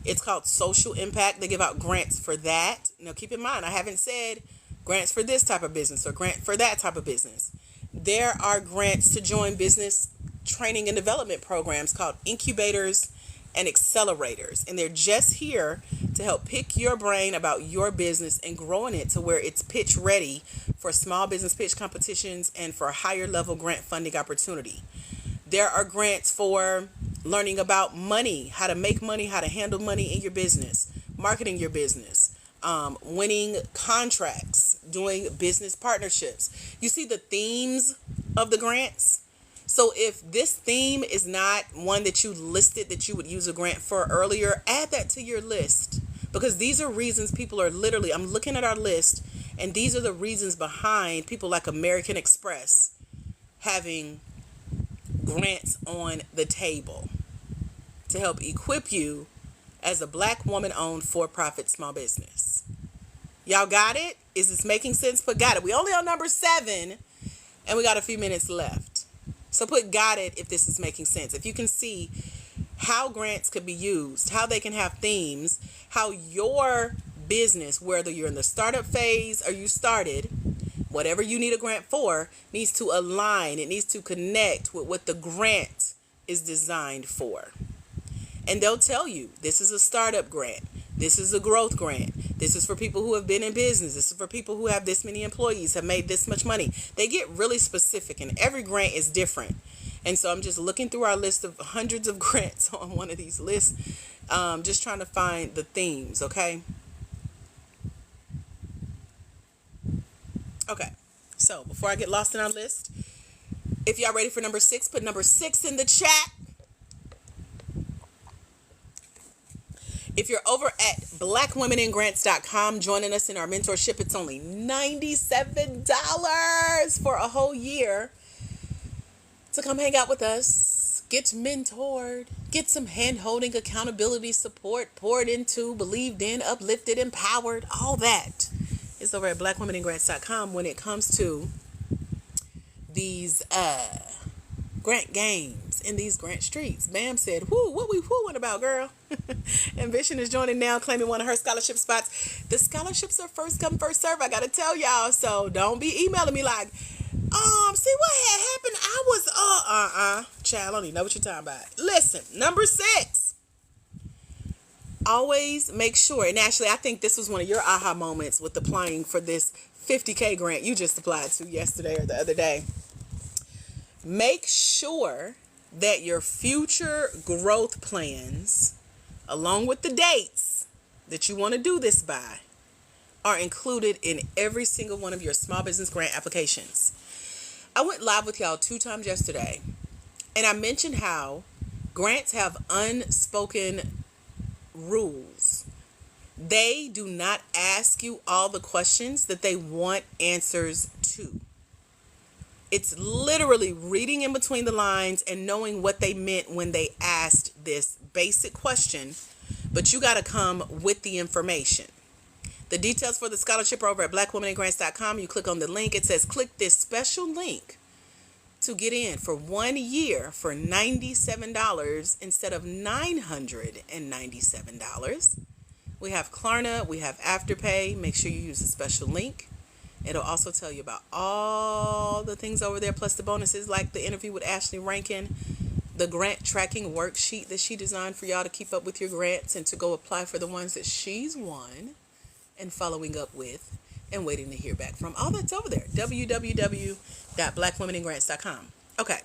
It's called social impact. They give out grants for that. Now, keep in mind, I haven't said grants for this type of business or grant for that type of business. There are grants to join business training and development programs called incubators and accelerators. And they're just here to help pick your brain about your business and growing it to where it's pitch ready for small business pitch competitions and for higher level grant funding opportunity. There are grants for learning about money, how to make money, how to handle money in your business, marketing your business, winning contracts, doing business partnerships. You see the themes of the grants? So if this theme is not one that you listed that you would use a grant for earlier, add that to your list. Because these are reasons people are literally, I'm looking at our list, and these are the reasons behind people like American Express having grants on the table to help equip you as a Black woman-owned for-profit small business. Y'all got it? Is this making sense? Put got it. We only on number 7, and we got a few minutes left. So put got it if this is making sense. If you can see how grants could be used, how they can have themes, how your business, whether you're in the startup phase or you started, whatever you need a grant for, needs to align. It needs to connect with what the grant is designed for. And they'll tell you, this is a startup grant. This is a growth grant. This is for people who have been in business. This is for people who have this many employees, have made this much money. They get really specific, and every grant is different. And so I'm just looking through our list of hundreds of grants on one of these lists, just trying to find the themes, okay? Okay, So before I get lost in our list, if y'all ready for number 6, put number 6 in the chat. If you're over at blackwomeningrants.com joining us in our mentorship, it's only $97 for a whole year to come hang out with us, get mentored, get some hand-holding, accountability, support, poured into, believed in, uplifted, empowered. All that is over at blackwomeningrants.com when it comes to these grant games in these grant streets. Bam said, whoo, what we whooing about, girl? Ambition is joining now, claiming one of her scholarship spots. The scholarships are first come, first serve. I got to tell y'all. So don't be emailing me like, see what had happened? I was, child, I don't even know what you're talking about. Listen, number 6. Always make sure, and actually, I think this was one of your aha moments with applying for this $50K grant you just applied to yesterday or the other day. Make sure that your future growth plans, along with the dates that you want to do this by, are included in every single one of your small business grant applications. I went live with y'all 2 times yesterday, and I mentioned how grants have unspoken rules. They do not ask you all the questions that they want answers to. It's literally reading in between the lines and knowing what they meant when they asked this basic question, but you got to come with the information. The details for the scholarship are over at blackwomeningrants.com. You click on the link. It says click this special link to get in for 1 year for $97 instead of $997. We have Klarna. We have Afterpay. Make sure you use the special link. It'll also tell you about all the things over there, plus the bonuses like the interview with Ashley Rankin, the grant tracking worksheet that she designed for y'all to keep up with your grants and to go apply for the ones that she's won and following up with and waiting to hear back from. All that's over there, www.blackwomeningrants.com. Okay,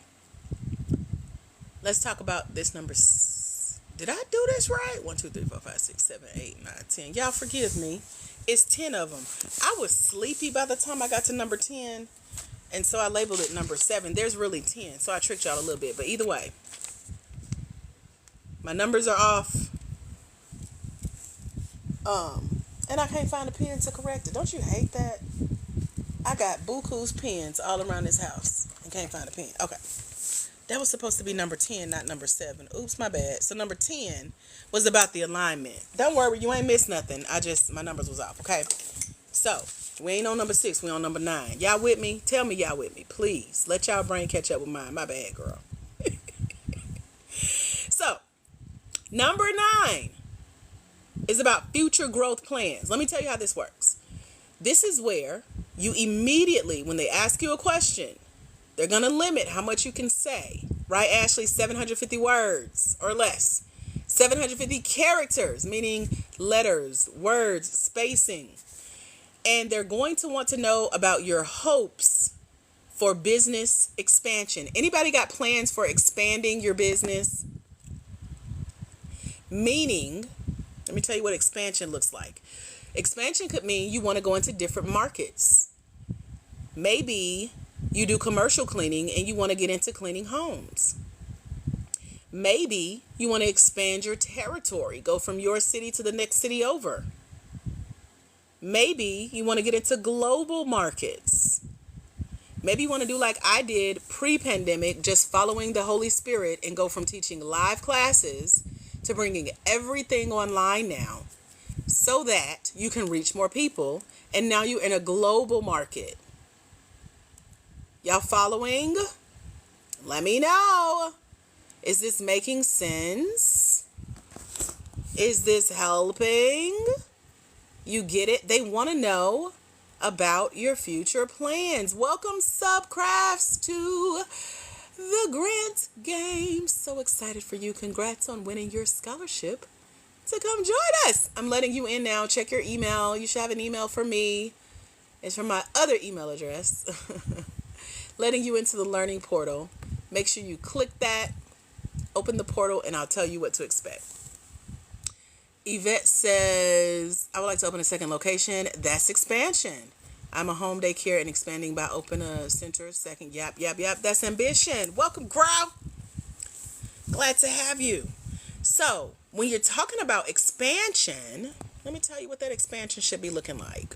let's talk about this number. Did I do this right? 1, 2, 3, 4, 5, 6, 7, 8, 9, 10. Y'all forgive me. It's 10 of them. I was sleepy by the time I got to number 10, and so I labeled it number 7. There's really 10, so I tricked y'all a little bit. But either way, my numbers are off. And I can't find a pen to correct it. Don't you hate that? I got buku's pens all around this house and can't find a pen. Okay. That was supposed to be number 10, not number 7. Oops, my bad. So number 10 was about the alignment. Don't worry, you ain't missed nothing. My numbers was off, okay? So, we ain't on number 6, we on number 9. Y'all with me? Tell me y'all with me, please. Let y'all brain catch up with mine. My bad, girl. So, number 9 is about future growth plans. Let me tell you how this works. This is where you immediately, when they ask you a question, they're going to limit how much you can say. Right, Ashley? 750 words or less. 750 characters, meaning letters, words, spacing. And they're going to want to know about your hopes for business expansion. Anybody got plans for expanding your business? Meaning, let me tell you what expansion looks like. Expansion could mean you want to go into different markets. Maybe you do commercial cleaning and you want to get into cleaning homes. Maybe you want to expand your territory, go from your city to the next city over. Maybe you want to get into global markets. Maybe you want to do like I did pre-pandemic, just following the Holy Spirit and go from teaching live classes to bringing everything online now so that you can reach more people. And now you're in a global market. Y'all following? Let me know. Is this making sense? Is this helping? You get it? They want to know about your future plans. Welcome, Subcrafts, to the grant game. So excited for you. Congrats on winning your scholarship to come join us. I'm letting you in now. Check your email. You should have an email for me. It's from my other email address. Letting you into the learning portal. Make sure you click that, open the portal, and I'll tell you what to expect. Yvette says, I would like to open a second location. That's expansion. I'm a home daycare and expanding by open a center. Second, yap. That's ambition. Welcome, crowd. Glad to have you. So, when you're talking about expansion, let me tell you what that expansion should be looking like.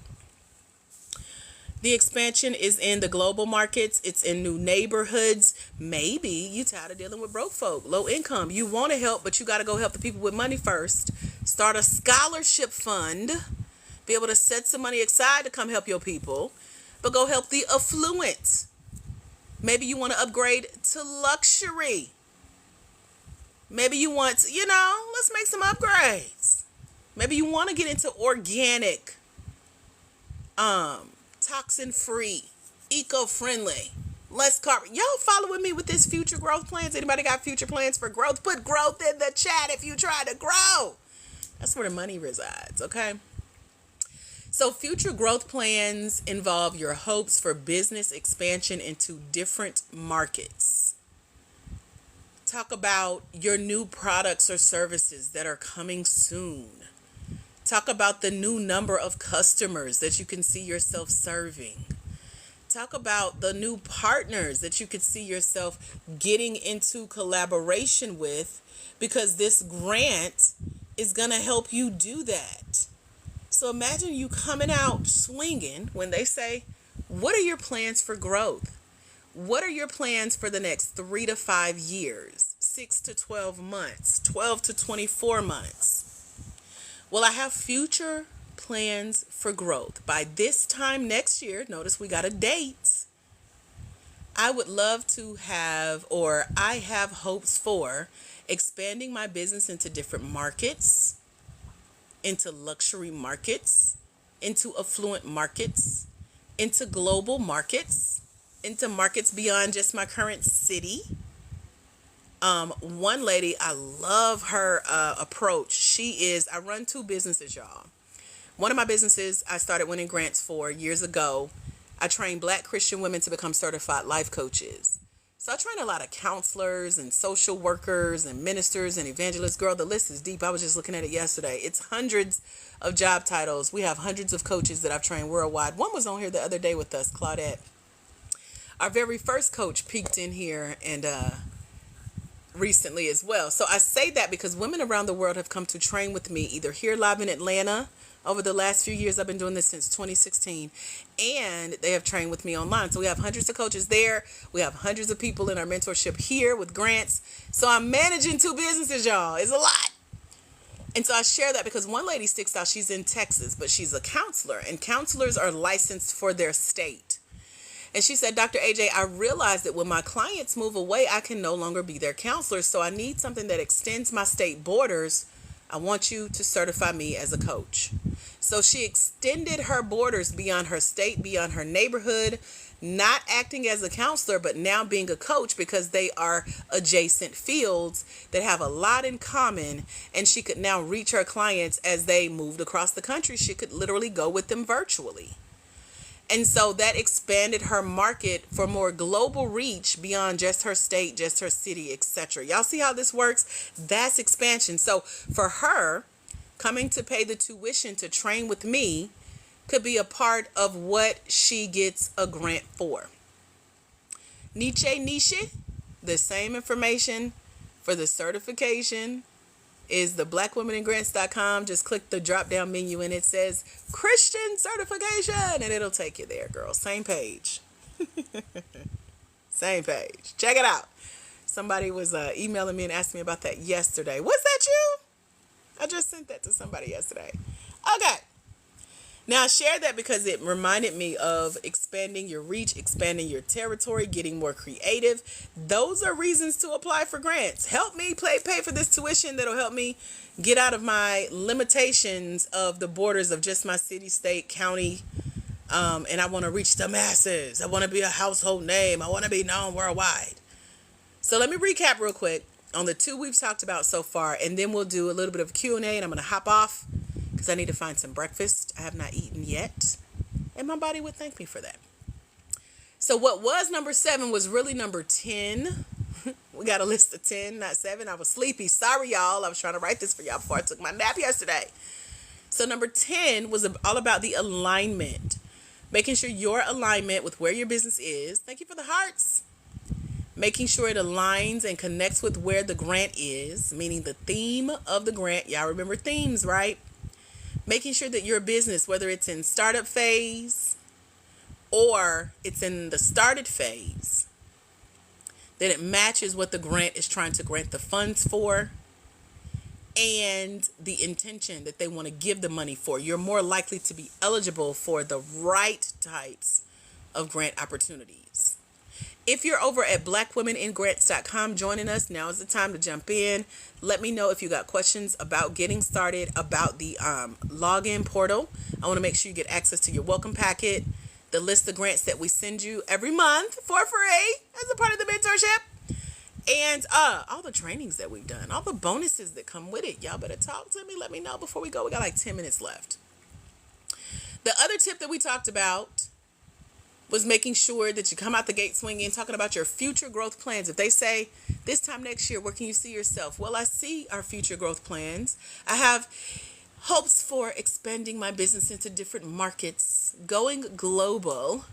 The expansion is in the global markets. It's in new neighborhoods. Maybe you tired of dealing with broke folk, low income. You want to help, but you got to go help the people with money first. Start a scholarship fund. Be able to set some money aside to come help your people, but go help the affluent. Maybe you want to upgrade to luxury. Maybe you want, let's make some upgrades. Maybe you want to get into organic, toxin-free, eco-friendly, less carbon. Y'all following me with this future growth plans? Anybody got future plans for growth? Put growth in the chat if you try to grow. That's where the money resides, okay? So future growth plans involve your hopes for business expansion into different markets. Talk about your new products or services that are coming soon. Talk about the new number of customers that you can see yourself serving. Talk about the new partners that you could see yourself getting into collaboration with, because this grant is going to help you do that. So imagine you coming out swinging when they say, what are your plans for growth? What are your plans for the next 3 to 5 years, 6 to 12 months, 12 to 24 months? Well, I have future plans for growth. By this time next year, notice we got a date. I would love to have, or I have hopes for, expanding my business into different markets, into luxury markets, into affluent markets, into global markets, into markets beyond just my current city. One lady, I love her approach. I run 2 businesses, y'all. One of my businesses I started winning grants for years ago. I train Black Christian women to become certified life coaches. So I train a lot of counselors and social workers and ministers and evangelists. Girl, the list is deep. I was just looking at it yesterday. It's hundreds of job titles. We have hundreds of coaches that I've trained worldwide. One was on here the other day with us, Claudette. Our very first coach peeked in here and recently as well. So I say that because women around the world have come to train with me, either here live in Atlanta. Over the last few years, I've been doing this since 2016, and they have trained with me online. So we have hundreds of coaches there. We have hundreds of people in our mentorship here with grants. So I'm managing 2 businesses, y'all. It's a lot. And so I share that because one lady sticks out. She's in Texas, but she's a counselor, and counselors are licensed for their state. And she said, Dr. AJ, I realized that when my clients move away, I can no longer be their counselor. So I need something that extends my state borders. I want you to certify me as a coach. So she extended her borders beyond her state, beyond her neighborhood, not acting as a counselor, but now being a coach, because they are adjacent fields that have a lot in common. And she could now reach her clients as they moved across the country. She could literally go with them virtually. And so that expanded her market for more global reach beyond just her state, just her city, etc. Y'all see how this works? That's expansion. So for her, coming to pay the tuition to train with me could be a part of what she gets a grant for. Niche, the same information for the certification is the blackwomeningrants.com. Just click the drop down menu and it says Christian certification and it'll take you there, girl. Same page. Same page. Check it out. Somebody was emailing me and asking me about that yesterday. Was that you? I just sent that to somebody yesterday. Okay. Now, I shared that because it reminded me of expanding your reach, expanding your territory, getting more creative. Those are reasons to apply for grants. Help me pay for this tuition that'll help me get out of my limitations of the borders of just my city, state, county. And I want to reach the masses. I want to be a household name. I want to be known worldwide. So let me recap real quick on the 2 we've talked about so far, and then we'll do a little bit of Q&A, and I'm going to hop off because I need to find some breakfast. I have not eaten yet, and my body would thank me for that. So what was number 7 was really number 10. We got a list of 10, not 7. I was sleepy. Sorry, y'all. I was trying to write this for y'all before I took my nap yesterday. So number 10 was all about the alignment Making sure your alignment with where your business is. Thank you for the hearts. Making sure it aligns and connects with where the grant is, meaning the theme of the grant. Y'all remember themes, right? Making sure that your business, whether it's in startup phase or it's in the started phase, that it matches what the grant is trying to grant the funds for and the intention that they want to give the money for. You're more likely to be eligible for the right types of grant opportunities. If you're over at blackwomeningrants.com joining us, now is the time to jump in. Let me know if you got questions about getting started, about the login portal. I want to make sure you get access to your welcome packet, the list of grants that we send you every month for free as a part of the mentorship, and all the trainings that we've done, all the bonuses that come with it. Y'all better talk to me. Let me know before we go. We got like 10 minutes left. The other tip that we talked about was making sure that you come out the gate swinging, talking about your future growth plans. If they say, this time next year, where can you see yourself? Well, I see our future growth plans. I have hopes for expanding my business into different markets, going global,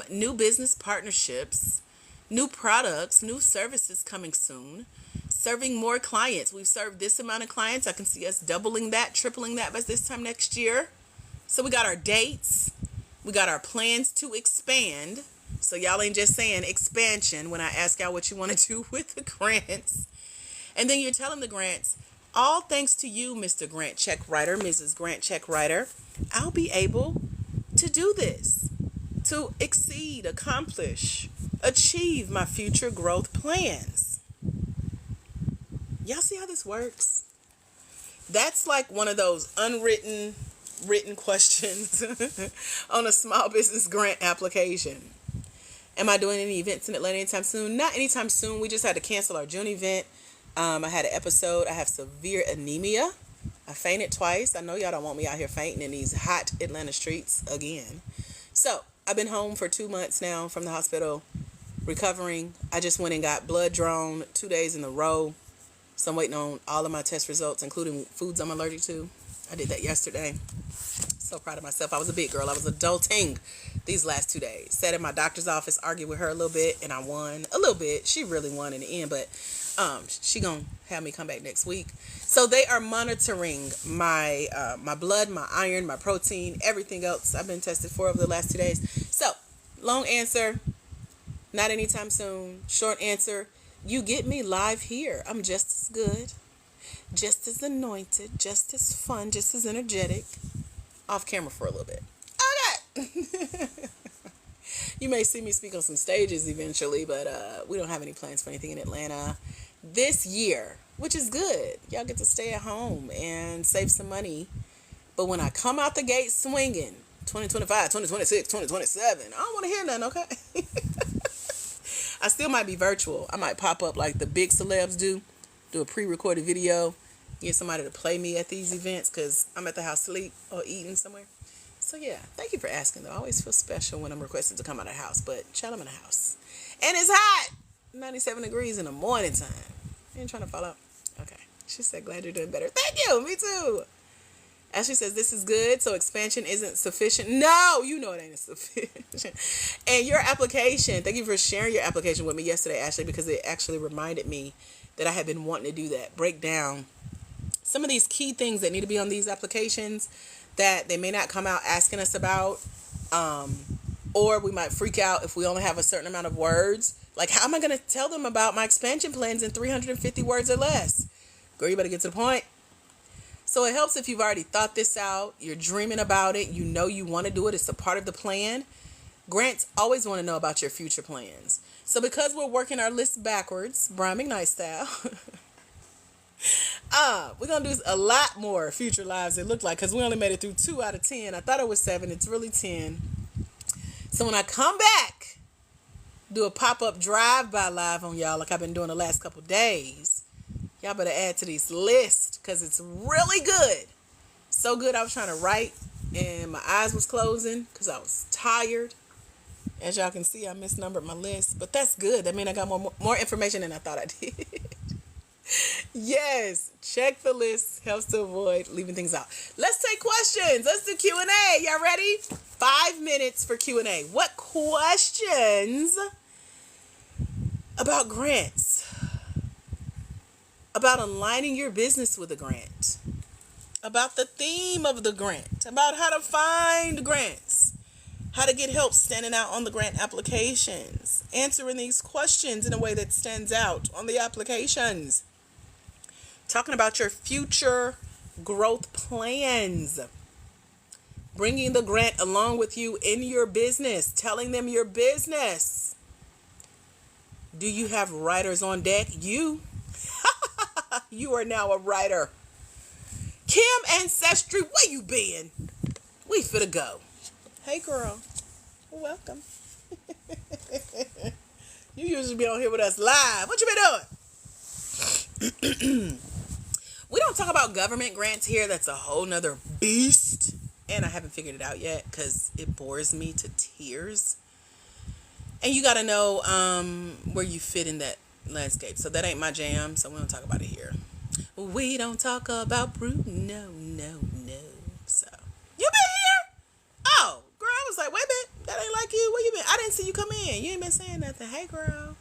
new business partnerships, new products, new services coming soon, serving more clients. We've served this amount of clients. I can see us doubling that, tripling that by this time next year. So we got our dates. We got our plans to expand. So y'all ain't just saying expansion when I ask y'all what you want to do with the grants. And then you're telling the grants, all thanks to you, Mr. Grant Check Writer, Mrs. Grant Check Writer, I'll be able to do this, to exceed, accomplish, achieve my future growth plans. Y'all see how this works? That's like one of those written questions on a small business grant application. Am I doing any events in Atlanta anytime soon? Not anytime soon. We just had to cancel our June event. I had an episode. I have severe anemia. I fainted twice. I know y'all don't want me out here fainting in these hot Atlanta streets again. So I've been home for 2 months now from the hospital, recovering. I just went and got blood drawn 2 days in a row. So I'm waiting on all of my test results, including foods I'm allergic to. I did that yesterday. So proud of myself. I was a big girl. I was adulting these last 2 days. Sat in my doctor's office, argued with her a little bit, and I won a little bit. She really won in the end, but she gonna have me come back next week. So they are monitoring my my blood, my iron, my protein, everything else I've been tested for over the last 2 days. So long answer, not anytime soon. Short answer, you get me live here. I'm just as good, just as anointed, just as fun, just as energetic. Off camera for a little bit. Okay. You may see me speak on some stages eventually, but we don't have any plans for anything in Atlanta this year, which is good. Y'all get to stay at home and save some money. But when I come out the gate swinging, 2025, 2026, 2027, I don't want to hear nothing, okay? I still might be virtual. I might pop up like the big celebs do a pre-recorded video, get somebody to play me at these events because I'm at the house sleep or eating somewhere. So yeah, thank you for asking though. I always feel special when I'm requested to come out of the house, but child, I'm in the house. And it's hot! 97 degrees in the morning time. You ain't trying to fall out? Okay. She said, glad you're doing better. Thank you! Me too! Ashley says, this is good, so expansion isn't sufficient. No, you know it ain't sufficient. And your application, thank you for sharing your application with me yesterday, Ashley, because it actually reminded me that I had been wanting to do that. Break down some of these key things that need to be on these applications that they may not come out asking us about. Or we might freak out if we only have a certain amount of words. Like, how am I going to tell them about my expansion plans in 350 words or less? Girl, you better get to the point. So it helps if you've already thought this out, you're dreaming about it, you know you want to do it, it's a part of the plan. Grants always want to know about your future plans. So because we're working our list backwards, Brian McKnight style, we're going to do a lot more future lives it looked like, because we only made it through 2 out of 10. I thought it was 7. It's really 10. So when I come back, do a pop-up drive-by live on y'all like I've been doing the last couple days. Y'all better add to this list because it's really good. So good I was trying to write and my eyes was closing because I was tired. As y'all can see, I misnumbered my list, but that's good. That means I got more information than I thought I did. Yes, check the list. Helps to avoid leaving things out. Let's take questions. Let's do Q&A. Y'all ready? 5 minutes for Q&A. What questions about grants, about aligning your business with a grant, about the theme of the grant, about how to find grants, how to get help standing out on the grant applications, answering these questions in a way that stands out on the applications, talking about your future growth plans, bringing the grant along with you in your business, telling them your business. Do you have writers on deck? You are now a writer. Kim Ancestry, where you been? We finna go. Hey girl, welcome. You usually be on here with us live. What you been doing? We don't talk about government grants here. That's a whole nother beast. And I haven't figured it out yet because it bores me to tears. And you got to know where you fit in that landscape. So that ain't my jam. So we don't talk about it here. We don't talk about Bruno. No. So you been here? Oh, girl, I was like, wait a minute. That ain't like you. Where you been? I didn't see you come in. You ain't been saying nothing. Hey, girl.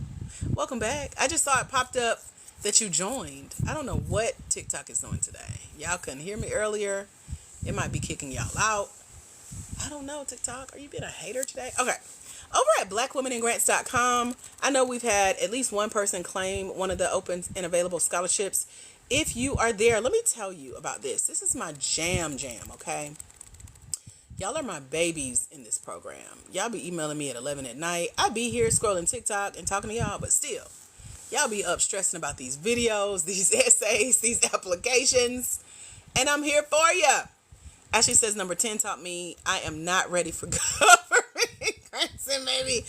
Welcome back. I just saw it popped up that you joined. I don't know what TikTok is doing today. Y'all couldn't hear me earlier. It might be kicking y'all out. I don't know, TikTok. Are you being a hater today? Okay. Over at blackwomenandgrants.com, I know we've had at least one person claim one of the open and available scholarships. If you are there, let me tell you about this. This is my jam, okay? Y'all are my babies in this program. Y'all be emailing me at 11 at night. I be here scrolling TikTok and talking to y'all, but still, y'all be up stressing about these videos, these essays, these applications, and I'm here for you. Ashley says number 10 taught me I am not ready for government grants, and maybe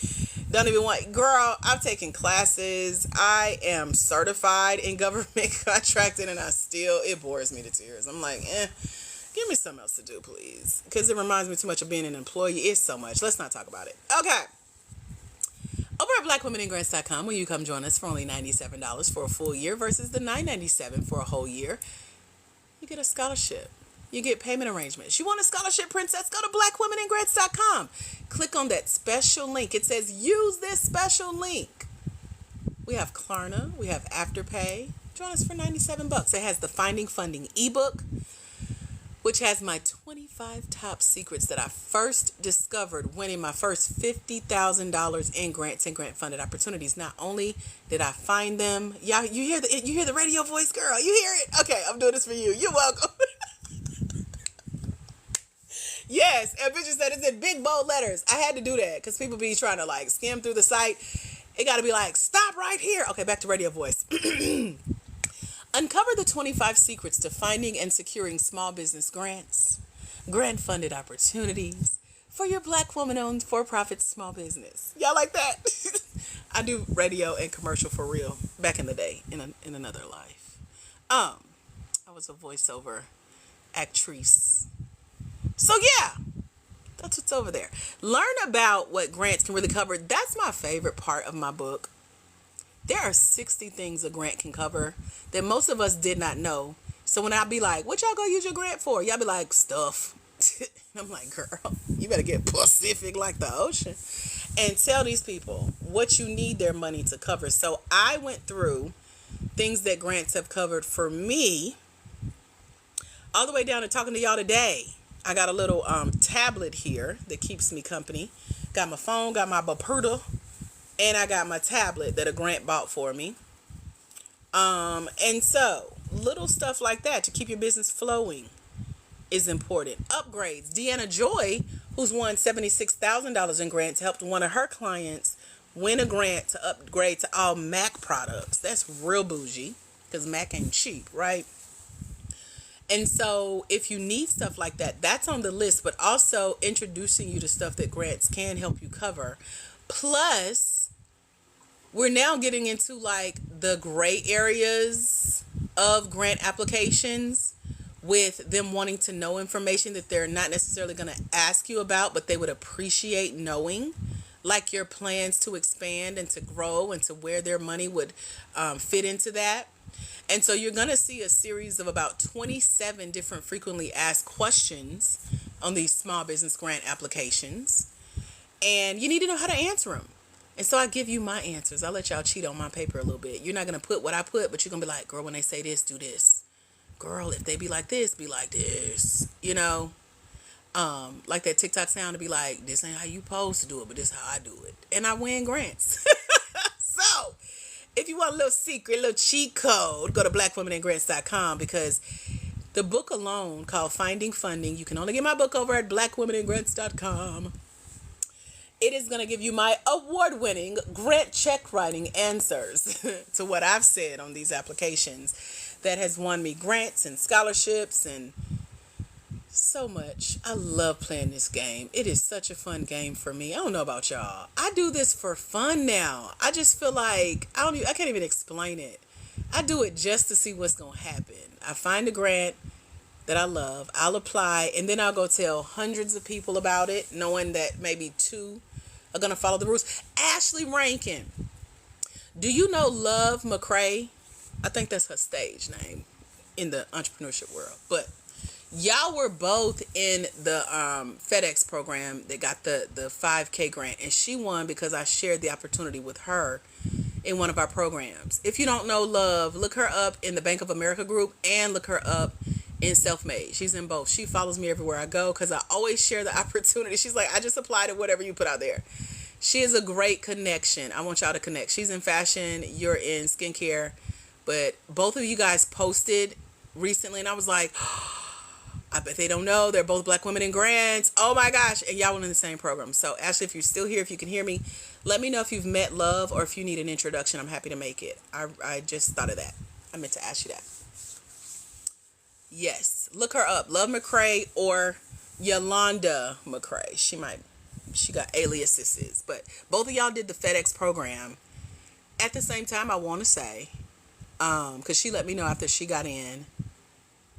don't even want. Girl, I've taken classes. I am certified in government contracting, and it bores me to tears. I'm like, give me something else to do, please. Because it reminds me too much of being an employee. It's so much. Let's not talk about it. Okay. Over at blackwomenandgrants.com, when you come join us for only $97 for a full year versus the $9.97 for a whole year, you get a scholarship. You get payment arrangements. You want a scholarship, princess? Go to blackwomenandgrants.com. Click on that special link. It says use this special link. We have Klarna. We have Afterpay. Join us for $97. It has the Finding Funding ebook, which has my 25 top secrets that I first discovered winning my first $50,000 in grants and grant funded opportunities. Not only did I find them, y'all, you hear the radio voice, girl. You hear it? Okay, I'm doing this for you. You're welcome. Yes, and bitches said it's in big bold letters. I had to do that because people be trying to like skim through the site. It got to be like, stop right here. Okay, back to radio voice. Uncover the 25 secrets to finding and securing small business grants, grant funded opportunities for your Black woman-owned for-profit small business. Y'all like that? I do radio and commercial for real back in the day in another life. I was a voiceover actress. So yeah, that's what's over there. Learn about what grants can really cover. That's my favorite part of my book. There are 60 things a grant can cover that most of us did not know. So when I be like, what y'all go use your grant for? Y'all be like, stuff. I'm like, girl, you better get Pacific like the ocean. And tell these people what you need their money to cover. So I went through things that grants have covered for me all the way down to talking to y'all today. I got a little tablet here that keeps me company. Got my phone, got my Baperda, and I got my tablet that a grant bought for me. And so little stuff like that to keep your business flowing is important. Upgrades. Deanna Joy, who's won $76,000 in grants, helped one of her clients win a grant to upgrade to all Mac products. That's real bougie because Mac ain't cheap, right? And so if you need stuff like that, that's on the list, but also introducing you to stuff that grants can help you cover. Plus, we're now getting into like the gray areas of grant applications with them wanting to know information that they're not necessarily going to ask you about, but they would appreciate knowing, like your plans to expand and to grow and to where their money would fit into that. And so you're going to see a series of about 27 different frequently asked questions on these small business grant applications, and you need to know how to answer them. And so I give you my answers. I'll let y'all cheat on my paper a little bit. You're not going to put what I put, but you're going to be like, girl, when they say this, do this. Girl, if they be like this, be like this. You know? Like that TikTok sound to be like, this ain't how you supposed to do it, but this is how I do it. And I win grants. So, if you want a little secret, a little cheat code, go to blackwomenandgrants.com, because the book alone called Finding Funding, you can only get my book over at blackwomenandgrants.com. It is going to give you my award-winning grant check writing answers to what I've said on these applications that has won me grants and scholarships and so much. I love playing this game. It is such a fun game for me. I don't know about y'all. I do this for fun now. I just feel like I can't even explain it. I do it just to see what's going to happen. I find a grant that I love. I'll apply, and then I'll go tell hundreds of people about it, knowing that maybe 2 are going to follow the rules. Ashley Rankin. Do you know Love McCray? I think that's her stage name in the entrepreneurship world. But y'all were both in the FedEx program that got the 5K grant. And she won because I shared the opportunity with her in one of our programs. If you don't know Love, look her up in the Bank of America group and look her up in Self-Made. She's in both. She follows me everywhere I go because I always share the opportunity. She's like, I just applied to whatever you put out there. She is a great connection. I want y'all to connect. She's in fashion. You're in skincare. But both of you guys posted recently, and I was like, I bet they don't know. They're both Black Women in Grants. Oh my gosh. And y'all were in the same program. So Ashley, if you're still here, if you can hear me, let me know if you've met Love or if you need an introduction. I'm happy to make it. I just thought of that. I meant to ask you that. Yes. Look her up. Love McCray or Yolanda McCray. She got aliases. But both of y'all did the FedEx program at the same time, I want to say. Because she let me know after she got in.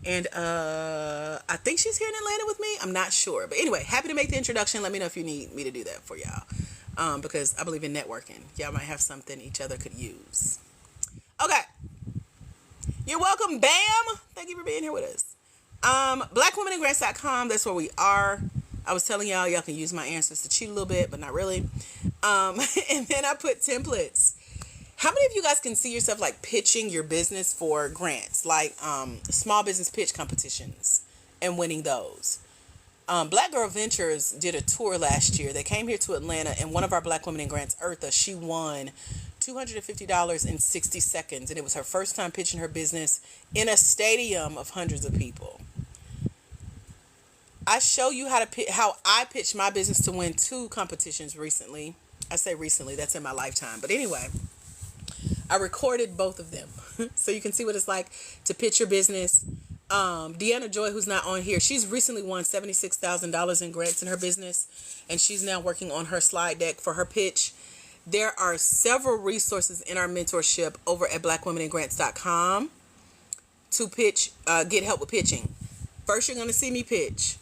And I think she's here in Atlanta with me. I'm not sure. But anyway, happy to make the introduction. Let me know if you need me to do that for y'all. Because I believe in networking. Y'all might have something each other could use. Okay. You're welcome, Bam. Thank you for being here with us. Blackwomenandgrants.com. That's where we are. I was telling y'all can use my answers to cheat a little bit, but not really. And then I put templates. How many of you guys can see yourself like pitching your business for grants, like small business pitch competitions and winning those? Black Girl Ventures did a tour last year. They came here to Atlanta, and one of our Black Women in Grants, Eartha, she won $250 in 60 seconds, and it was her first time pitching her business in a stadium of hundreds of people. I show you how I pitched my business to win 2 competitions recently. I say recently, that's in my lifetime. But anyway, I recorded both of them so you can see what it's like to pitch your business. Deanna Joy, who's not on here, she's recently won $76,000 in grants in her business, and she's now working on her slide deck for her pitch. There are several resources in our mentorship over at blackwomenandgrants.com to pitch, get help with pitching. First, you're going to see me pitch.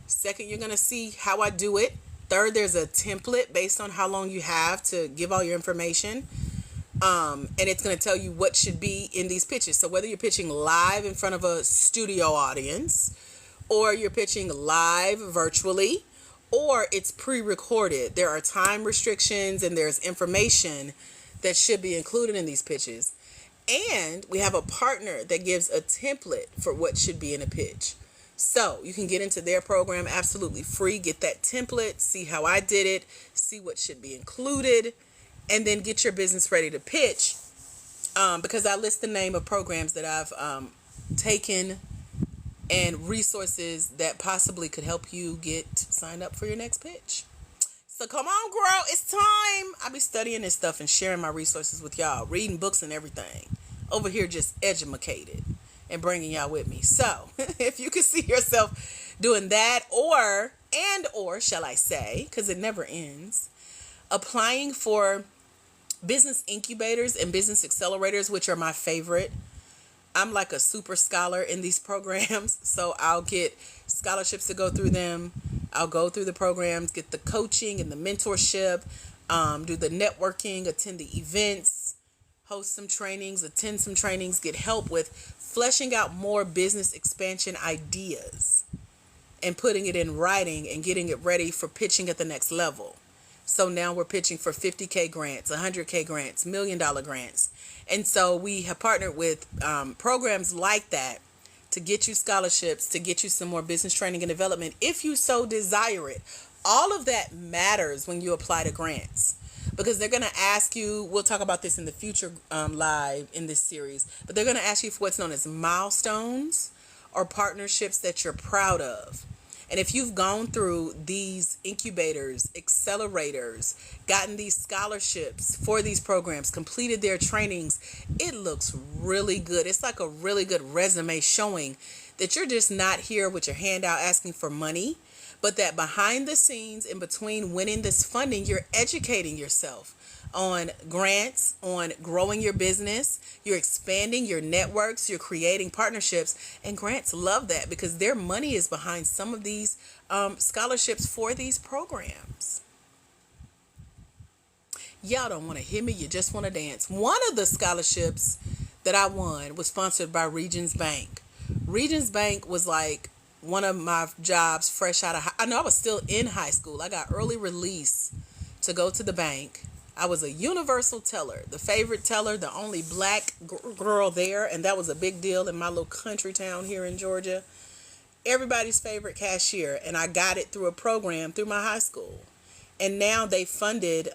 Second, you're going to see how I do it. Third, there's a template based on how long you have to give all your information. And it's going to tell you what should be in these pitches. So whether you're pitching live in front of a studio audience, or you're pitching live virtually, or it's pre-recorded, there are time restrictions and there's information that should be included in these pitches. And we have a partner that gives a template for what should be in a pitch. So you can get into their program absolutely free, get that template, see how I did it, see what should be included, and then get your business ready to pitch. Because I list the name of programs that I've taken and resources that possibly could help you get signed up for your next pitch. So come on, girl, it's time. I'll be studying this stuff and sharing my resources with y'all, reading books and everything. Over here just edumacated and bringing y'all with me. So if you can see yourself doing that, or shall I say, because it never ends, applying for business incubators and business accelerators, which are my favorite. I'm like a super scholar in these programs, so I'll get scholarships to go through them. I'll go through the programs, get the coaching and the mentorship, do the networking, attend the events, host some trainings, attend some trainings, get help with fleshing out more business expansion ideas. and putting it in writing and getting it ready for pitching at the next level. So now we're pitching for 50K grants, 100K grants, $1 million grants. And so we have partnered with programs like that to get you scholarships, to get you some more business training and development if you so desire it. All of that matters when you apply to grants, because they're going to ask you, we'll talk about this in the future live in this series, but they're going to ask you for what's known as milestones or partnerships that you're proud of. And if you've gone through these incubators, accelerators, gotten these scholarships for these programs, completed their trainings, it looks really good. It's like a really good resume showing that you're just not here with your hand out asking for money, but that behind the scenes, in between winning this funding, you're educating yourself on grants, on growing your business, you're expanding your networks, you're creating partnerships, and grants love that because their money is behind some of these scholarships for these programs. Y'all don't want to hear me, you just want to dance. One of the scholarships that I won was sponsored by Regions Bank. Regions Bank was like one of my jobs fresh out of I was still in high school. I got early release to go to the bank. I was a universal teller, the favorite teller, the only black girl there, and that was a big deal in my little country town here in Georgia. Everybody's favorite cashier, and I got it through a program through my high school. And now they funded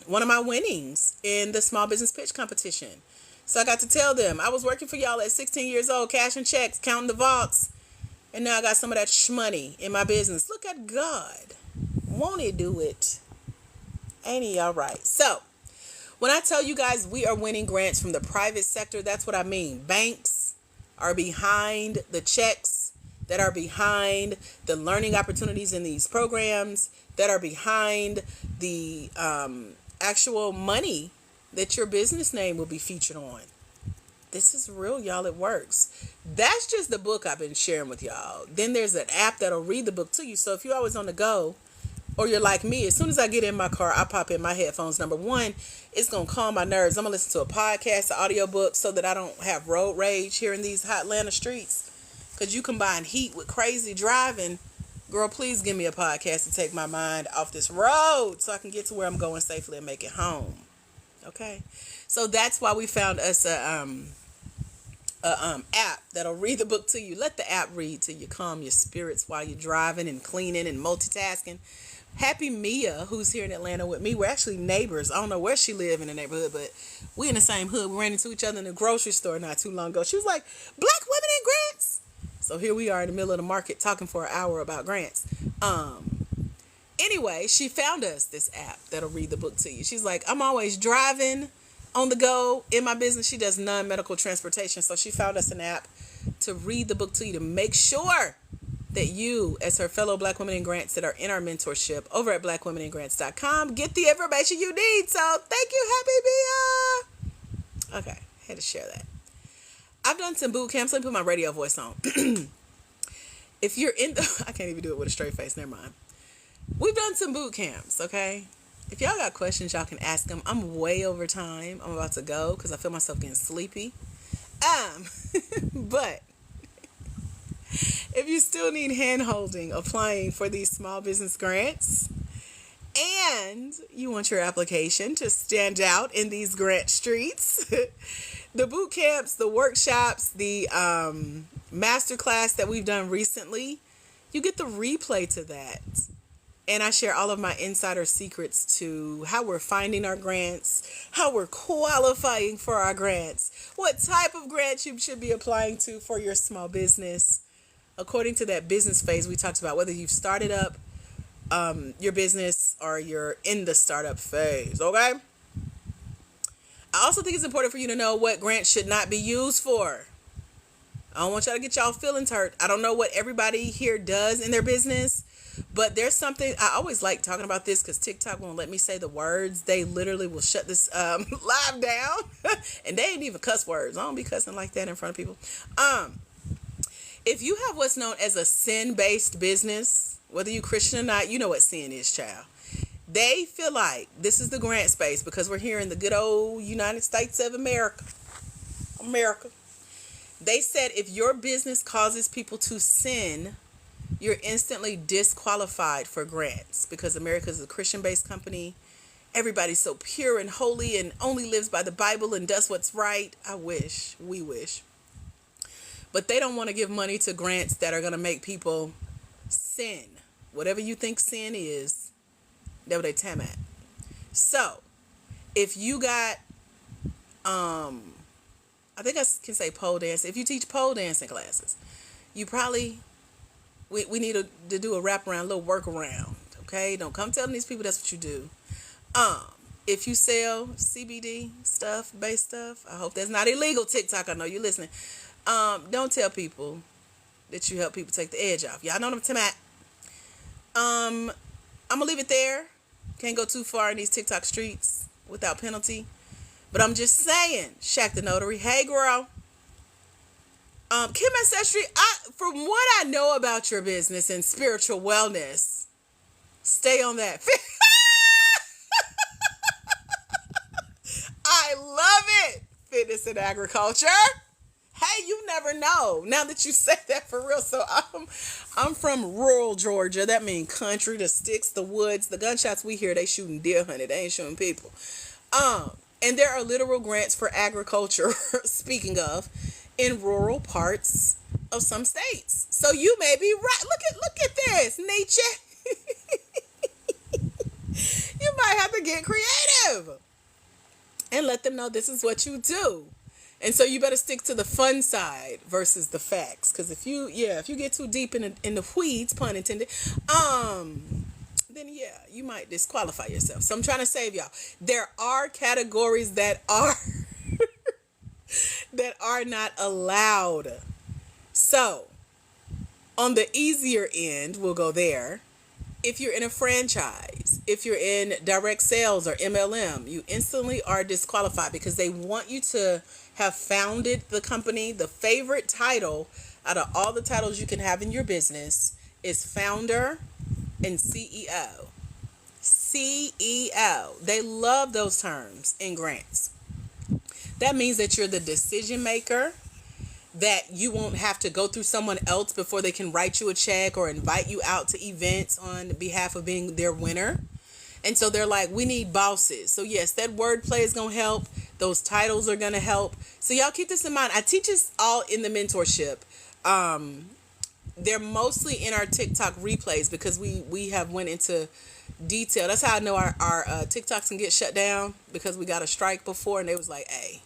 one of my winnings in the small business pitch competition. So I got to tell them, I was working for y'all at 16 years old, cashing checks, counting the vaults, and now I got some of that shmoney in my business. Look at God. Won't he do it? Ain't he all right? So when I tell you guys we are winning grants from the private sector, that's what I mean. Banks are behind the checks, that are behind the learning opportunities in these programs, that are behind the actual money that your business name will be featured on. This is real, y'all. It works. That's just the book I've been sharing with y'all. Then there's an app that'll read the book to you. So if you're always on the go, or you're like me, as soon as I get in my car, I pop in my headphones. Number one, it's going to calm my nerves. I'm going to listen to a podcast, an audiobook, so that I don't have road rage here in these hot Atlanta streets. Because you combine heat with crazy driving. Girl, please give me a podcast to take my mind off this road so I can get to where I'm going safely and make it home. Okay? So that's why we found us a app that'll read the book to you. Let the app read to you, calm your spirits while you're driving and cleaning and multitasking. Happy Mia, who's here in Atlanta with me. We're actually neighbors. I don't know where she lives in the neighborhood, but we in the same hood. We ran into each other in the grocery store not too long ago. She was like, Black women in grants. So here we are in the middle of the market talking for an hour about grants. Anyway, she found us this app that'll read the book to you. She's like, I'm always driving on the go in my business. She does non-medical transportation. So she found us an app to read the book to you, to make sure that you, as her fellow Black women in grants that are in our mentorship over at blackwomeningrants.com, get the information you need. So thank you, Happy Mia. Okay, had to share that. I've done some boot camps. Let me put my radio voice on. If you're in the, I can't even do it with a straight face. Never mind. We've done some boot camps, okay? If y'all got questions, y'all can ask them. I'm way over time. I'm about to go because I feel myself getting sleepy. But if you still need hand-holding applying for these small business grants and you want your application to stand out in these grant streets, the boot camps, the workshops, the masterclass that we've done recently, you get the replay to that. And I share all of my insider secrets to how we're finding our grants, how we're qualifying for our grants, what type of grants you should be applying to for your small business, according to that business phase we talked about, whether you've started up your business or you're in the startup phase, okay? I also think it's important for you to know what grants should not be used for. I don't want y'all to get y'all feelings hurt. I don't know what everybody here does in their business, but there's something, I always like talking about this because TikTok won't let me say the words. They literally will shut this live down. And they ain't even cuss words. I don't be cussing like that in front of people. If you have what's known as a sin-based business, whether you Christian or not, you know what sin is, child. They feel like this is the grant space because we're here in the good old United States of America. They said if your business causes people to sin, you're instantly disqualified for grants because America is a Christian-based company. Everybody's so pure and holy and only lives by the Bible and does what's right. We wish. But they don't want to give money to grants that are going to make people sin. Whatever you think sin is, that's what they tam at. So, if you got, I think I can say pole dance. If you teach pole dancing classes, you probably, we need to do a wraparound, a little workaround. Okay? Don't come telling these people that's what you do. If you sell CBD stuff, base stuff, I hope that's not illegal. TikTok, I know you're listening. Don't tell people that you help people take the edge off. Y'all know what I'm talking about. I'm gonna leave it there. Can't go too far in these TikTok streets without penalty. But I'm just saying, Shaq the Notary. Hey, girl. Kim Ancestry, from what I know about your business and spiritual wellness, stay on that. I love it. Fitness and agriculture. Hey, you never know. Now that you said that for real. So I'm from rural Georgia. That means country, the sticks, the woods, the gunshots we hear, they shooting deer hunted. They ain't shooting people. And there are literal grants for agriculture, speaking of, in rural parts of some states. So you may be right. Look at this, Nietzsche. You might have to get creative and let them know this is what you do. And so you better stick to the fun side versus the facts. Because if you get too deep in the weeds, pun intended, then you might disqualify yourself. So I'm trying to save y'all. There are categories that are that are not allowed. So on the easier end, we'll go there. If you're in a franchise, if you're in direct sales or MLM, you instantly are disqualified because they want you to have founded the company. The favorite title out of all the titles you can have in your business is founder and CEO. CEO. They love those terms in grants. That means that you're the decision maker, that you won't have to go through someone else before they can write you a check or invite you out to events on behalf of being their winner. And so they're like, we need bosses. So yes, that wordplay is going to help. Those titles are going to help. So y'all keep this in mind. I teach this all in the mentorship. They're mostly in our TikTok replays because we have went into detail. That's how I know our TikToks can get shut down, because we got a strike before and they was like, hey,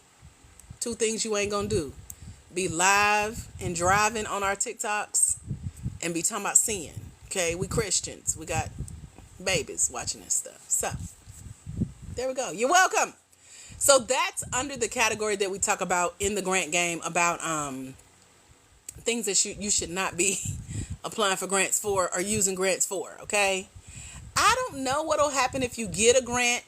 2 things you ain't going to do. Be live and driving on our TikToks and be talking about sin. Okay, we Christians. We got babies watching this stuff. So there we go. You're welcome. So that's under the category that we talk about in the grant game about things that you should not be applying for grants for or using grants for. Okay, I don't know what'll happen if you get a grant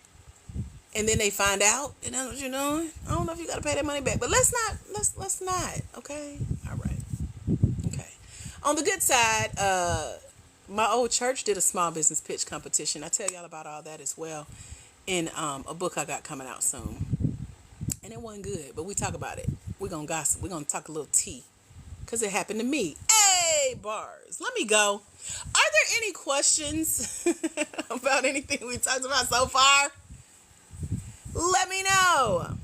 and then they find out and that's what you're doing. I don't know if you got to pay that money back, but let's not. Okay, all right. Okay. On the good side, my old church did a small business pitch competition. I tell y'all about all that as well in a book I got coming out soon. And it wasn't good, but we talk about it. We're going to gossip. We're going to talk a little tea because it happened to me. Hey, bars. Let me go. Are there any questions about anything we talked about so far? Let me know.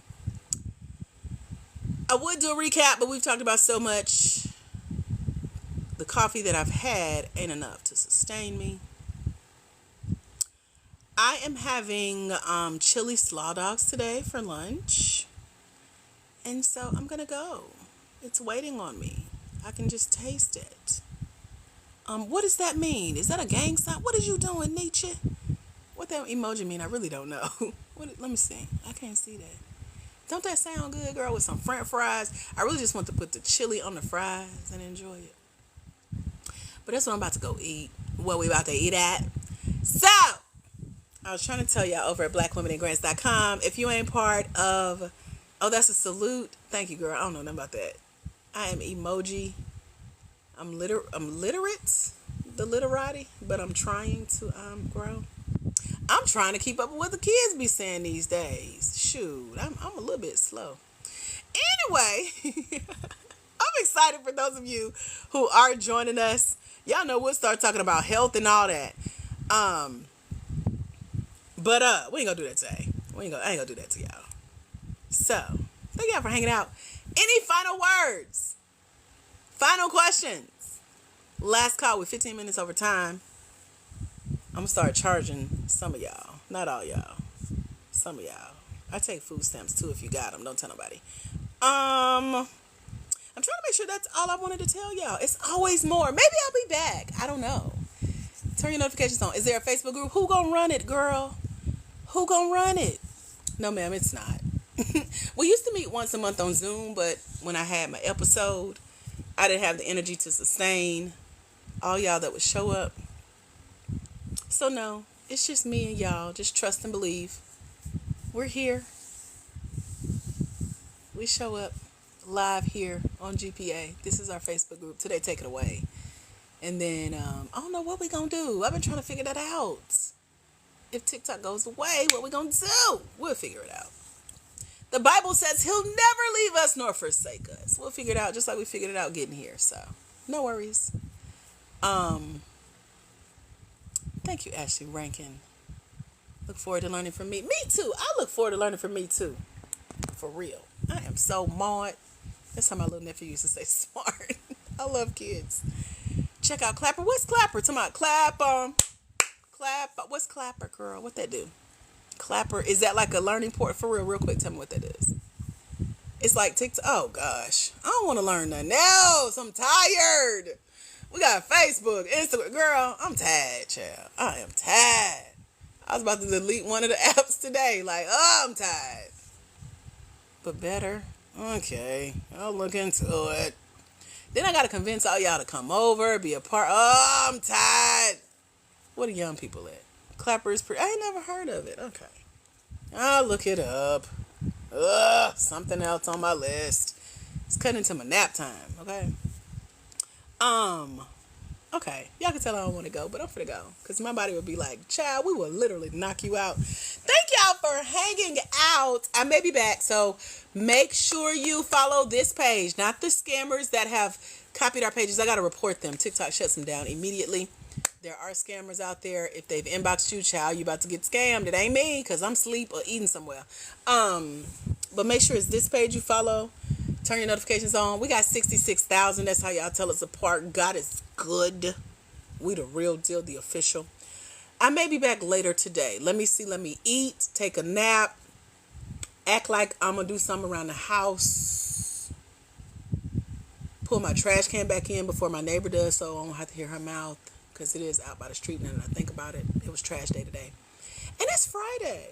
I would do a recap, but we've talked about so much. The coffee that I've had ain't enough to sustain me. I am having chili slaw dogs today for lunch. And so I'm going to go. It's waiting on me. I can just taste it. What does that mean? Is that a gang sign? What are you doing, Nietzsche? What that emoji mean? I really don't know. Let me see. I can't see that. Don't that sound good, girl, with some French fries? I really just want to put the chili on the fries and enjoy it. But that's what I'm about to go eat. What we about to eat at. So, I was trying to tell y'all over at blackwomenandgrants.com, if you ain't part of... Oh, that's a salute. Thank you, girl. I don't know nothing about that. I am emoji. I'm literate. The literati. But I'm trying to grow. I'm trying to keep up with what the kids be saying these days. Shoot, I'm a little bit slow. Anyway, I'm excited for those of you who are joining us Y'all know we'll start talking about health and all that. But we ain't gonna do that today. I ain't gonna do that to y'all. So, thank y'all for hanging out. Any final words? Final questions? Last call with 15 minutes over time. I'm gonna start charging some of y'all. Not all y'all. Some of y'all. I take food stamps too if you got them. Don't tell nobody. I'm trying to make sure that's all I wanted to tell y'all. It's always more. Maybe I'll be back. I don't know. Turn your notifications on. Is there a Facebook group? Who gonna run it, girl? Who gonna run it? No, ma'am, it's not. We used to meet once a month on Zoom, but when I had my episode, I didn't have the energy to sustain all y'all that would show up. So no, it's just me and y'all. Just trust and believe. We're here. We show up live here on GPA. This is our Facebook group. Today, take it away. And then, I don't know what we gonna do. I've been trying to figure that out. If TikTok goes away, what we gonna do? We'll figure it out. The Bible says he'll never leave us nor forsake us. We'll figure it out just like we figured it out getting here. So, no worries. Thank you, Ashley Rankin. Look forward to learning from me. Me too. I look forward to learning from me too. For real. I am so smart. That's how my little nephew used to say smart. I love kids. Check out Clapper. What's Clapper? Talking about Clap. What's Clapper, girl? What that do? Clapper. Is that like a learning port? For real quick. Tell me what that is. It's like TikTok. Oh, gosh. I don't want to learn nothing else. I'm tired. We got Facebook, Instagram. Girl, I'm tired, child. I am tired. I was about to delete one of the apps today. Like, oh, I'm tired. But better. Okay. I'll look into it. Then I got to convince all y'all to come over, be a part. Oh, I'm tired. What are young people at? Clappers. I ain't never heard of it. Okay. I'll look it up. Something else on my list. It's cutting into my nap time. Okay. Okay. Y'all can tell I don't want to go, but I'm finna go. Because my body would be like, child, we will literally knock you out. Thank y'all for hanging out. I may be back, so make sure you follow this page, not the scammers that have copied our pages. I got to report them. TikTok shuts them down immediately. There are scammers out there. If they've inboxed you, child, you about to get scammed. It ain't me, because I'm asleep or eating somewhere. But make sure it's this page you follow. Turn your notifications on. We got 66,000. That's how y'all tell us apart. God is good. We the real deal, the official. I may be back later today. Let me see. Let me eat. Take a nap. Act like I'm going to do something around the house. Pull my trash can back in before my neighbor does so I don't have to hear her mouth. Because it is out by the street and I think about it. It was trash day today. And it's Friday.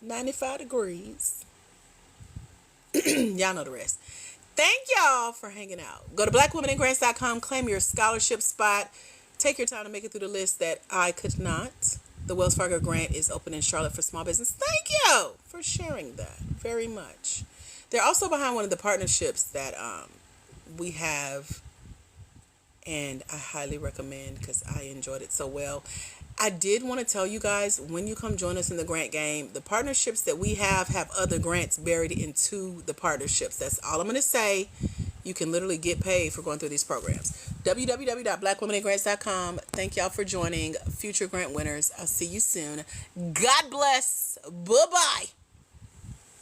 95 degrees. Y'all know the rest. Thank y'all for hanging out. Go to blackwomenandgrants.com. Claim your scholarship spot. Take your time to make it through the list that I could not. The Wells Fargo grant is open in Charlotte for small business. Thank you for sharing that very much. They're also behind one of the partnerships that we have, and I highly recommend because I enjoyed it so well. I did want to tell you guys, when you come join us in the grant game, the partnerships that we have other grants buried into the partnerships. That's all I'm going to say. You can literally get paid for going through these programs. www.blackwomenandgrants.com. Thank y'all for joining. Future grant winners. I'll see you soon. God bless. Bye-bye.